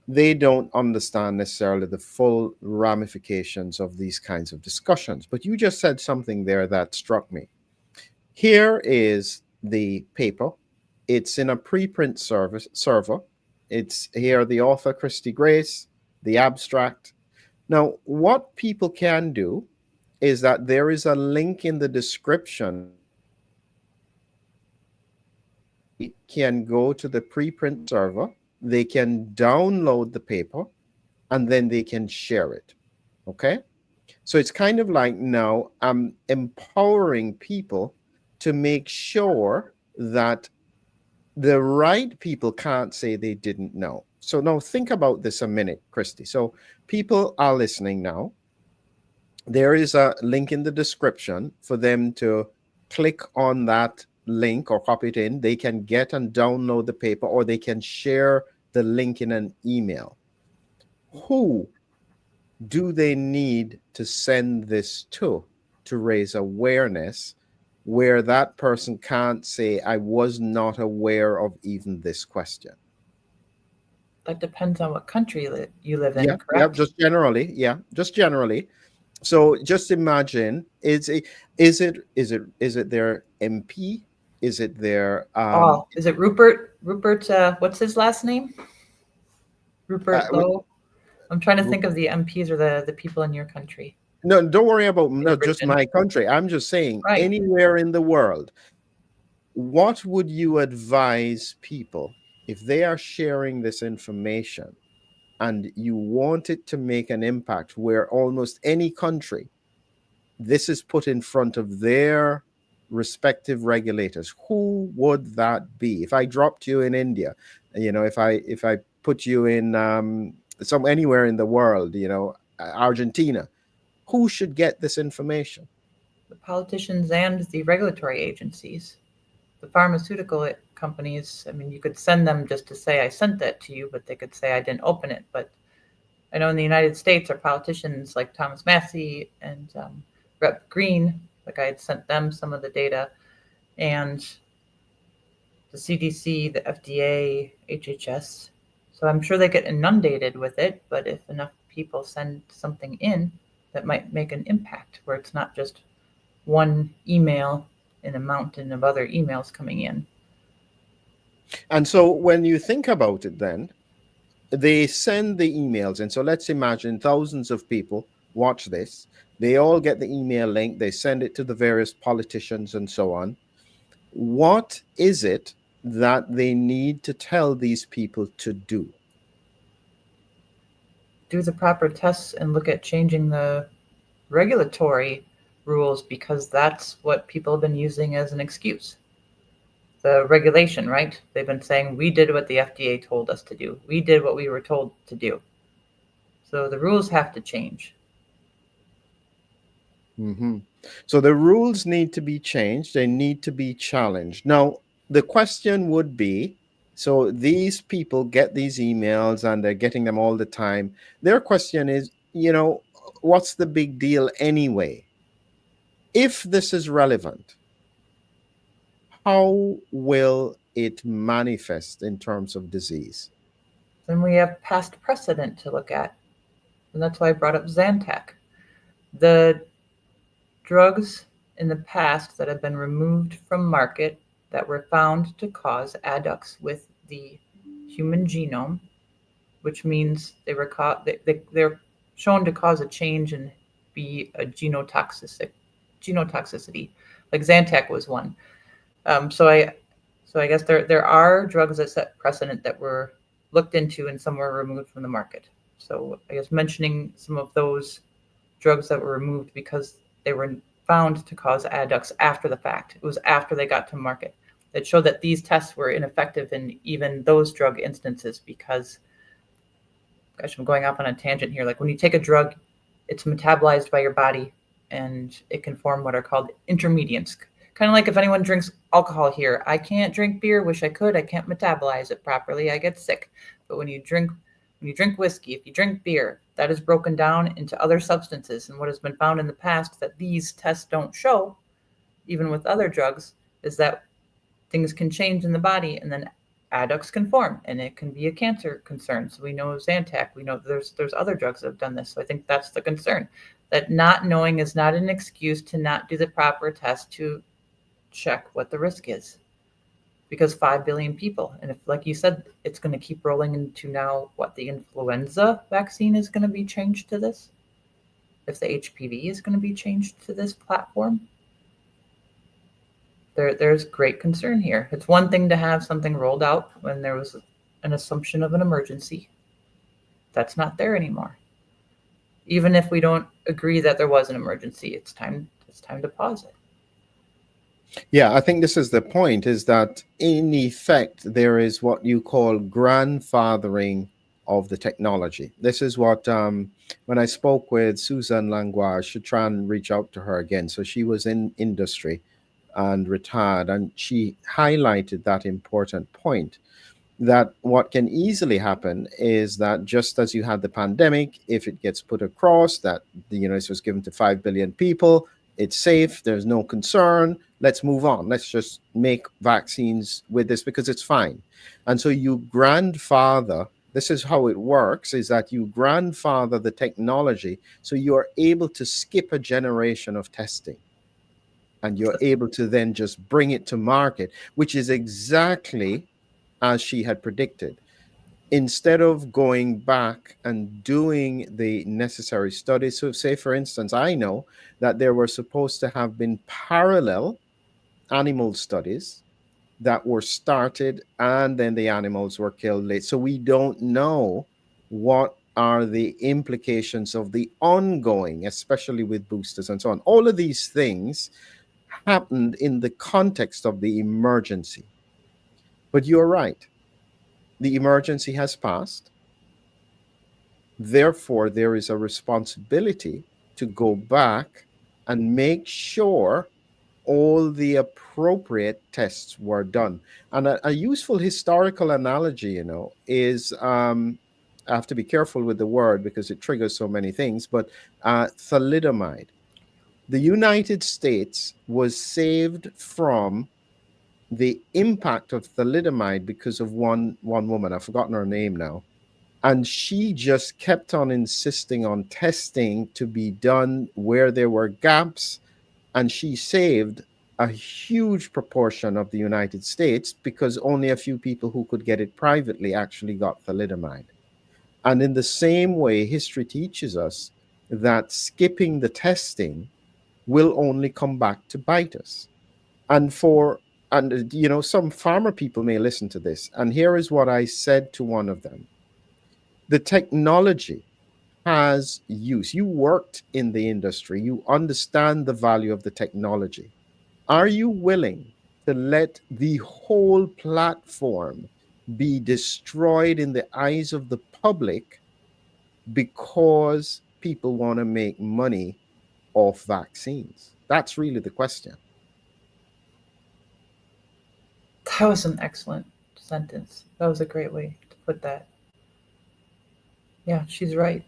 they don't understand necessarily the full ramifications of these kinds of discussions. But you just said something there that struck me. Here is the paper. It's in a preprint server. It's here, the author, Christie Grace, the abstract. Now, what people can do is that there is a link in the description. They can go to the preprint server, they can download the paper, and then they can share it. Okay? So it's kind of like now I'm empowering people to make sure that the right people can't say they didn't know. So now think about this a minute, Christy. So people are listening now. There is a link in the description for them to click on that link or copy it in. They can get and download the paper, or they can share the link in an email. Who do they need to send this to raise awareness, where that person can't say, I was not aware of even this question? That depends on what country you live in, Yeah, correct? just generally. Yeah, just generally. So just imagine, is it their MP? Is it their Oh, is it Rupert? Rupert, what's his last name? Rupert with, Lowe. I'm trying to think of the MPs or the people in your country. no, don't worry about The not just origin. my country. I'm just saying Right. anywhere in the world. What would you advise people if they are sharing this information and you want it to make an impact, where almost any country, this is put in front of their respective regulators? Who would that be? If I dropped you in India, if I put you in some anywhere in the world, Argentina, who should get this information? The politicians and the regulatory agencies. The pharmaceutical companies, I mean, you could send them just to say, I sent that to you, but they could say, I didn't open it. But I know in the United States, our politicians like Thomas Massey and Rep. Green, like I had sent them some of the data, and the CDC, the FDA, HHS. So I'm sure they get inundated with it, but if enough people send something in, that might make an impact, where it's not just one email in a mountain of other emails coming in. And so when you think about it, then they send the emails. And so let's imagine thousands of people watch this. They all get the email link. They send it to the various politicians and so on. What is it that they need to tell these people to do? Do the proper tests and look at changing the regulatory rules, because that's what people have been using as an excuse. The regulation, right? They've been saying, we did what the FDA told us to do. We did what we were told to do. So the rules have to change. Mm-hmm. So the rules need to be changed. They need to be challenged. Now, the question would be, so these people get these emails and they're getting them all the time. Their question is, what's the big deal anyway? If this is relevant, how will it manifest in terms of disease? Then we have past precedent to look at. And that's why I brought up Zantac. The drugs in the past that have been removed from market that were found to cause adducts with the human genome, which means they're shown to cause a change and be a genotoxicity. Like Zantac was one. So I guess there are drugs that set precedent that were looked into and some were removed from the market. So I guess mentioning some of those drugs that were removed because they were found to cause adducts after the fact. It was after they got to market. That showed that these tests were ineffective in even those drug instances because, gosh, I'm going off on a tangent here. Like when you take a drug, it's metabolized by your body and it can form what are called intermediates. Kind of like if anyone drinks alcohol here, I can't drink beer, wish I could, I can't metabolize it properly, I get sick. But when you drink whiskey, if you drink beer, that is broken down into other substances. And what has been found in the past that these tests don't show, even with other drugs, is that things can change in the body and then adducts can form, and it can be a cancer concern. So we know Zantac. We know there's other drugs that have done this. So I think that's the concern. That not knowing is not an excuse to not do the proper test to check what the risk is. Because 5 billion people, and if, like you said, it's going to keep rolling into now what the influenza vaccine is going to be changed to this, if the HPV is going to be changed to this platform, there's great concern here. It's one thing to have something rolled out when there was an assumption of an emergency. That's not there anymore. Even if we don't agree that there was an emergency, it's time to pause it. Yeah, I think this is the point, is that in effect, there is what you call grandfathering of the technology. This is what, when I spoke with Susan Langlois, I should try and reach out to her again. So she was in industry and retired, and she highlighted that important point, that what can easily happen is that just as you had the pandemic, if it gets put across that, this was given to 5 billion people, it's safe, there's no concern, let's move on. Let's just make vaccines with this because it's fine. And so you grandfather, this is how it works, is that you grandfather the technology so you're able to skip a generation of testing. And you're able to then just bring it to market, which is exactly as she had predicted. Instead of going back and doing the necessary studies. So say, for instance, I know that there were supposed to have been parallel animal studies that were started and then the animals were killed late. So we don't know what are the implications of the ongoing, especially with boosters and so on. All of these things happened in the context of the emergency. But you're right. The emergency has passed. Therefore, there is a responsibility to go back and make sure all the appropriate tests were done. And a useful historical analogy, is, I have to be careful with the word because it triggers so many things, but thalidomide. The United States was saved from the impact of thalidomide because of one woman. I've forgotten her name now. And she just kept on insisting on testing to be done where there were gaps. And she saved a huge proportion of the United States because only a few people who could get it privately actually got thalidomide. And in the same way, history teaches us that skipping the testing will only come back to bite us. And some farmer people may listen to this. And here is what I said to one of them. The technology has use. You worked in the industry. You understand the value of the technology. Are you willing to let the whole platform be destroyed in the eyes of the public because people want to make money off vaccines? That's really the question. That was an excellent sentence. That was a great way to put that. Yeah, she's right.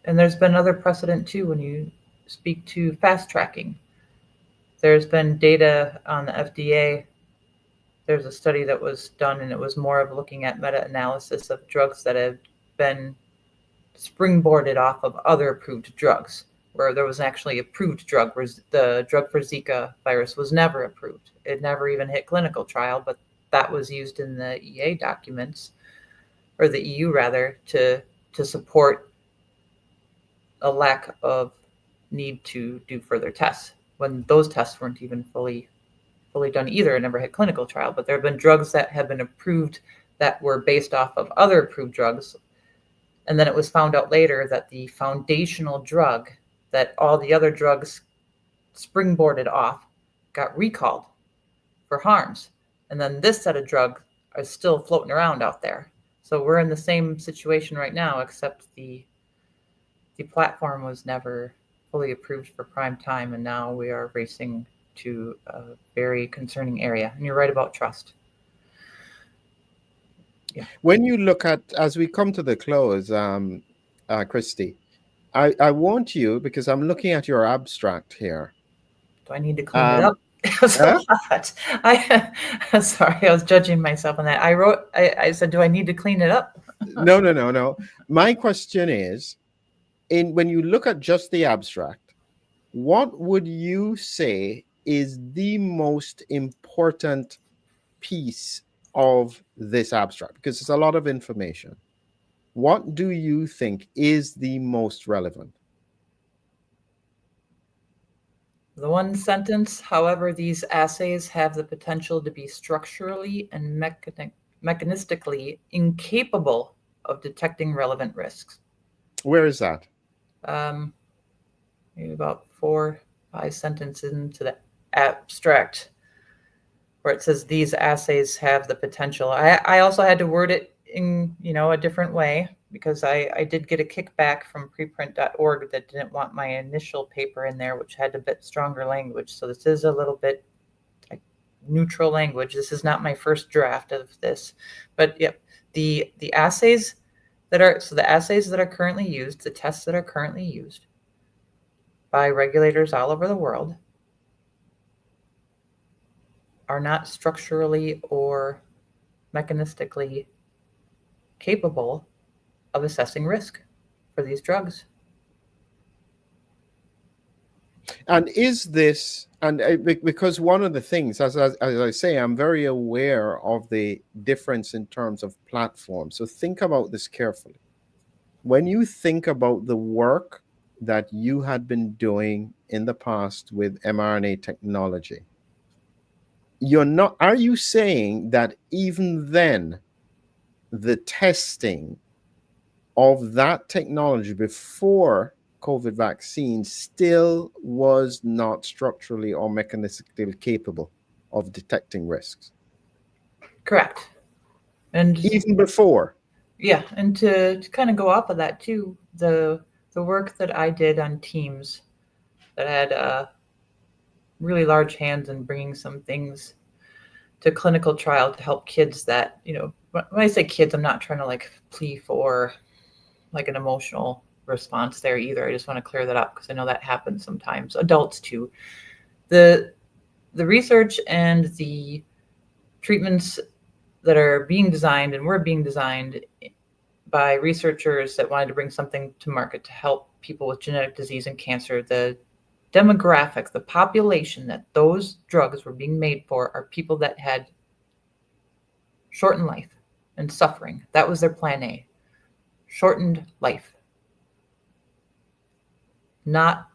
And there's been other precedent too when you speak to fast tracking. There's been data on the FDA. There's a study that was done, and it was more of looking at meta-analysis of drugs that have been springboarded off of other approved drugs, where there was actually approved drug, where the drug for Zika virus was never approved. It never even hit clinical trial, but that was used in the EA documents, or the EU rather, to support a lack of need to do further tests, when those tests weren't even fully done either. It never hit clinical trial. But there have been drugs that have been approved that were based off of other approved drugs. And then it was found out later that the foundational drug that all the other drugs springboarded off got recalled for harms. And then this set of drugs are still floating around out there. So we're in the same situation right now, except the platform was never fully approved for prime time, and now we are racing to a very concerning area. And you're right about trust. Yeah. When you look at, as we come to the close, Christie, I want you, because I'm looking at your abstract here. Do I need to clean it up? It was Huh? a lot. Sorry, I was judging myself on that. I said, do I need to clean it up? No. My question is, when you look at just the abstract, what would you say is the most important piece of this abstract? Because it's a lot of information. What do you think is the most relevant? The one sentence, however, these assays have the potential to be structurally and mechanistically incapable of detecting relevant risks. Where is that? Maybe about 4-5 sentences into the abstract where it says these assays have the potential. I also had to word it in a different way because I did get a kickback from preprint.org that didn't want my initial paper in there, which had a bit stronger language. So this is a little bit like neutral language. This is not my first draft of this, but yep, the assays that are currently used, the tests that are currently used by regulators all over the world are not structurally or mechanistically capable of assessing risk for these drugs. And is this, and because one of the things, as I say, I'm very aware of the difference in terms of platforms. So think about this carefully. When you think about the work that you had been doing in the past with mRNA technology, are you saying that even then the testing of that technology before COVID vaccine still was not structurally or mechanistically capable of detecting risks? Correct. And even before? Yeah, and to kind of go off of that too, the work that I did on teams that had really large hands in bringing some things to clinical trial to help kids that, when I say kids, I'm not trying to like plea for like an emotional response there either. I just want to clear that up because I know that happens sometimes. Adults too. The research and the treatments that are being designed and were being designed by researchers that wanted to bring something to market to help people with genetic disease and cancer, the demographic, the population that those drugs were being made for are people that had shortened life and suffering. That was their plan A. Shortened life. Not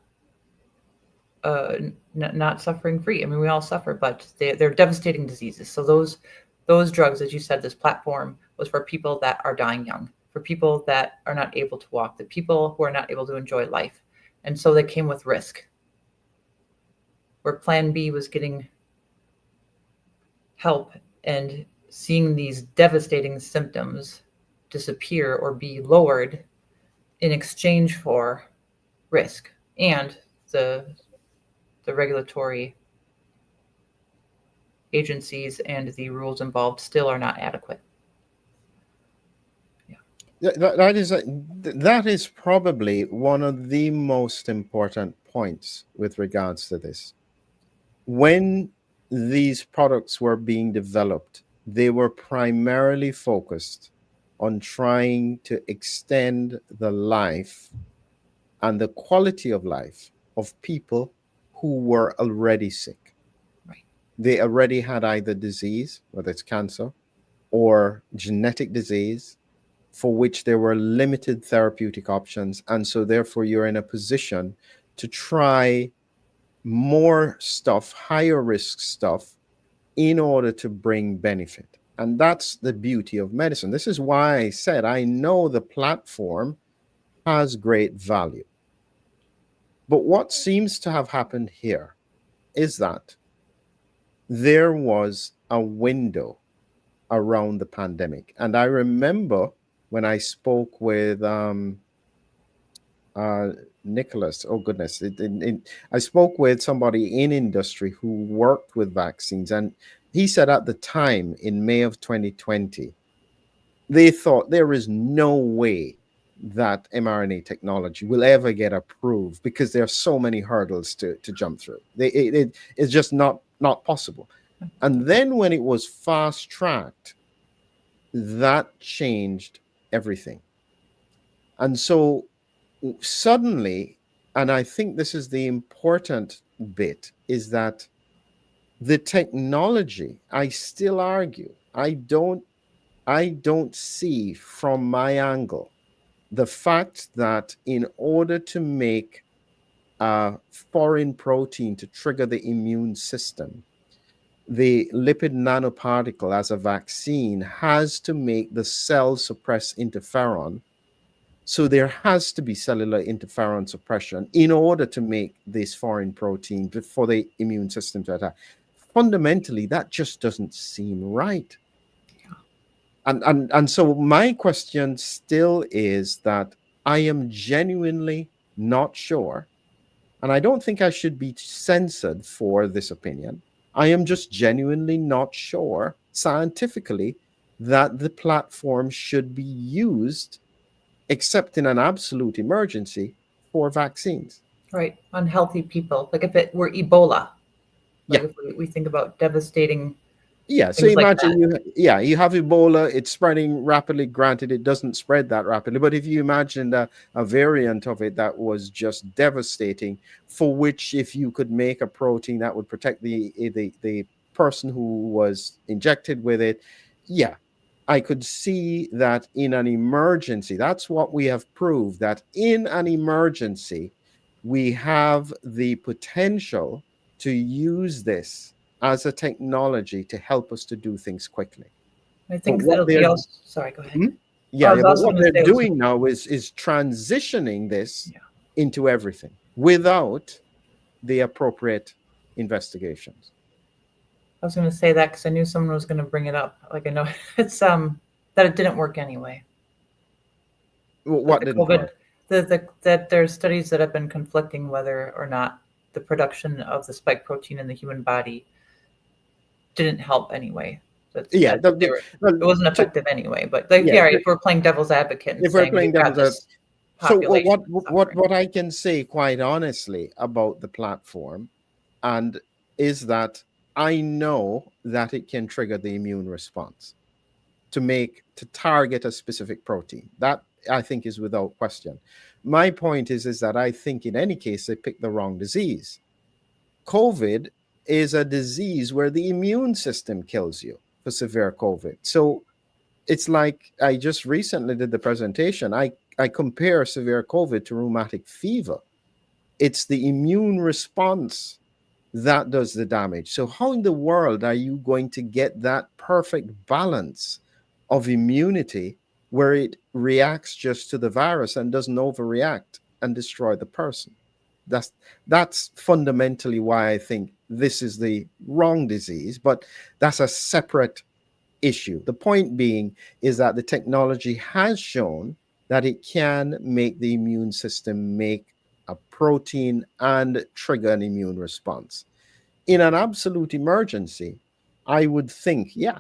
suffering free. I mean, we all suffer, but they're devastating diseases. So those drugs, as you said, this platform was for people that are dying young, for people that are not able to walk, the people who are not able to enjoy life. And so they came with risk. Where plan B was getting help and seeing these devastating symptoms disappear or be lowered in exchange for risk, and the regulatory agencies and the rules involved still are not adequate. That is probably one of the most important points with regards to this. When these products were being developed, they were primarily focused on trying to extend the life and the quality of life of people who were already sick. Right. They already had either disease, whether it's cancer, or genetic disease, for which there were limited therapeutic options. And so therefore you're in a position to try more stuff, higher risk stuff, in order to bring benefit. And that's the beauty of medicine. This is why I said I know the platform has great value. But what seems to have happened here is that there was a window around the pandemic. And I remember when I spoke with Nicholas, oh goodness, I spoke with somebody in industry who worked with vaccines, and he said at the time in May of 2020, they thought there is no way that mRNA technology will ever get approved because there are so many hurdles to jump through. It's just not not possible. And then when it was fast tracked, that changed everything. And so suddenly, and I think this is the important bit, is that the technology, I still argue, I don't see from my angle the fact that in order to make a foreign protein to trigger the immune system, the lipid nanoparticle as a vaccine has to make the cell suppress interferon. So there has to be cellular interferon suppression in order to make this foreign protein for the immune system to attack. Fundamentally, that just doesn't seem right. And so my question still is that I am genuinely not sure, and I don't think I should be censored for this opinion. I am just genuinely not sure scientifically that the platform should be used, except in an absolute emergency, for vaccines. Right. Unhealthy people. Like if it were Ebola, like Yeah. if we think about devastating Yeah, so things like imagine that. you have Ebola, it's spreading rapidly. Granted, it doesn't spread that rapidly, but if you imagine a variant of it that was just devastating, for which if you could make a protein that would protect the person who was injected with it, yeah, I could see that in an emergency. That's what we have proved, that in an emergency, we have the potential to use this as a technology to help us to do things quickly. I But think what that'll be they're also, sorry, go ahead. Hmm? I Yeah, was yeah, but also what going to they're say, doing now is transitioning this yeah, into everything without the appropriate investigations. I was going to say that because I knew someone was going to bring it up. Like I know it's that it didn't work anyway. Like What the didn't COVID, work? that there's studies that have been conflicting whether or not the production of the spike protein in the human body didn't help anyway. Yeah, That they were, it well, wasn't effective anyway. But like, yeah. yeah, if we're playing devil's advocate and If we're saying playing we've got devil's advocate, this so population suffering, what I can say quite honestly about the platform, and is that I know that it can trigger the immune response to target a specific protein. That I think is without question. My point is that I think in any case they picked the wrong disease. COVID is a disease where the immune system kills you for severe COVID. So it's like I just recently did the presentation. I compare severe COVID to rheumatic fever. It's the immune response that does the damage. So, how in the world are you going to get that perfect balance of immunity where it reacts just to the virus and doesn't overreact and destroy the person? That's that's fundamentally why I think this is the wrong disease, but that's a separate issue. The point being is that the technology has shown that it can make the immune system make a protein and trigger an immune response. In an absolute emergency, I would think, yeah,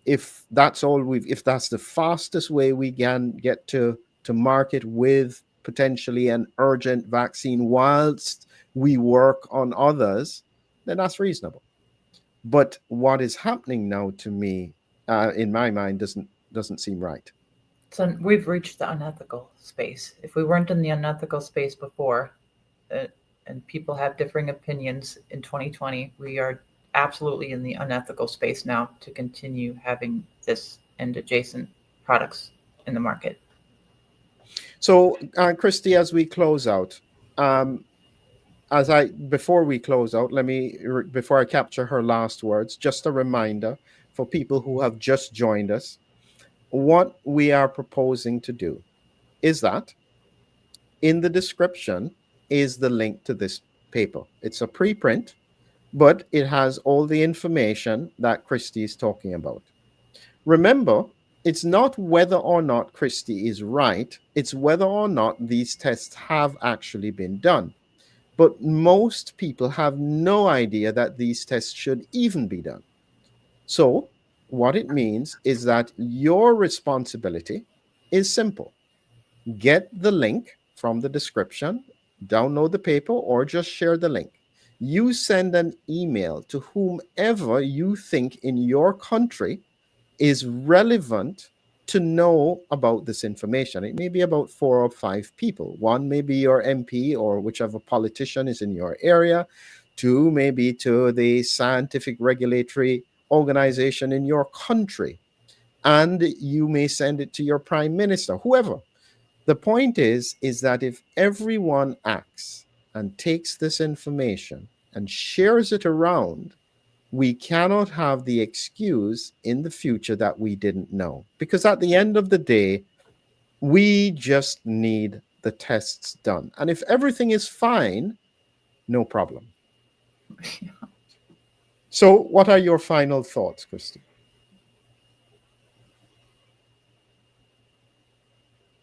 if that's the fastest way we can get to market with potentially an urgent vaccine whilst we work on others, then that's reasonable. But what is happening now to me, in my mind, doesn't seem right. so we've reached the unethical space. If we weren't in the unethical space before, uh, and people have differing opinions in 2020, we are absolutely in the unethical space now to continue having this and adjacent products in the market. So, Christy, as we close out, um, as I before we close out, before I capture her last words, just a reminder for people who have just joined us, what we are proposing to do is that in the description is the link to this paper. It's a preprint, but it has all the information that Christy is talking about. Remember, it's not whether or not Christy is right, it's whether or not these tests have actually been done. But most people have no idea that these tests should even be done. So, what it means is that your responsibility is simple: get the link from the description, download the paper, or just share the link. You send an email to whomever you think in your country is relevant to know about this information. It may be about 4 or 5 people. One may be your MP or whichever politician is in your area. 2 may be to the scientific regulatory organization in your country. And you may send it to your prime minister, whoever. The point is that if everyone acts and takes this information and shares it around, we cannot have the excuse in the future that we didn't know. Because at the end of the day, we just need the tests done. And if everything is fine, no problem. So, what are your final thoughts, Christie?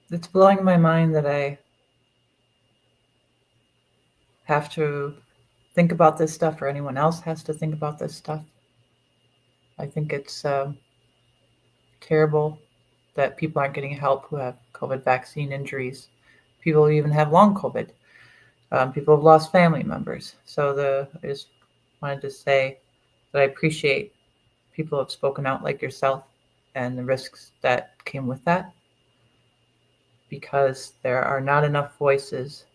It's blowing my mind that I have to think about this stuff, or anyone else has to think about this stuff. I think it's terrible that people aren't getting help who have COVID vaccine injuries. People who even have long COVID. People have lost family members. So I just wanted to say that I appreciate people who have spoken out like yourself and the risks that came with that, because there are not enough voices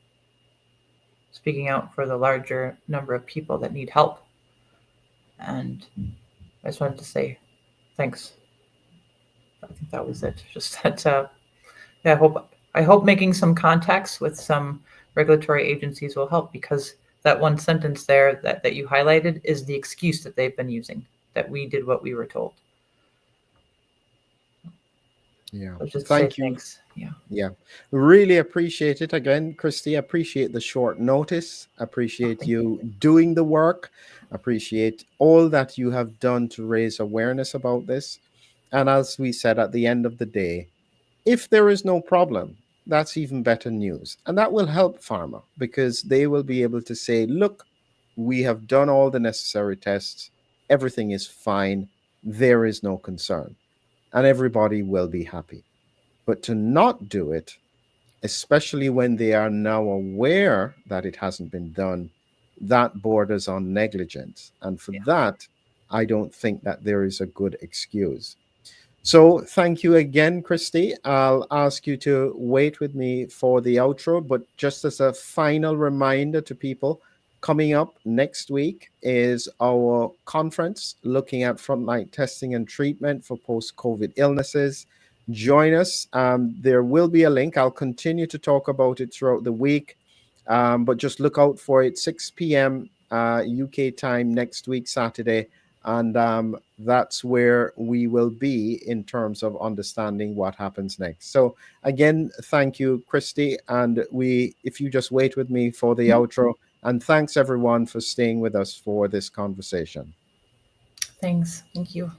speaking out for the larger number of people that need help. And I just wanted to say thanks. I think that was it. Just that, yeah, I hope making some contacts with some regulatory agencies will help, because that one sentence there that you highlighted is the excuse that they've been using, that we did what we were told. Yeah. So just Thank say you. thanks. Yeah. Yeah. Really appreciate it. Again, Christie, appreciate the short notice. Appreciate you doing the work. Appreciate all that you have done to raise awareness about this. And as we said at the end of the day, if there is no problem, that's even better news. And that will help pharma, because they will be able to say, look, we have done all the necessary tests. Everything is fine. There is no concern. And everybody will be happy. But to not do it, especially when they are now aware that it hasn't been done, that borders on negligence. And for that, I don't think that there is a good excuse. So thank you again, Christie. I'll ask you to wait with me for the outro, but just as a final reminder to people, coming up next week is our conference looking at frontline testing and treatment for post-COVID illnesses. Join us. There will be a link. I'll continue to talk about it throughout the week, but just look out for it, 6 p.m. UK time next week, Saturday. And that's where we will be in terms of understanding what happens next. So again, thank you, Christie. And if you just wait with me for the outro, and thanks everyone for staying with us for this conversation. Thanks. Thank you.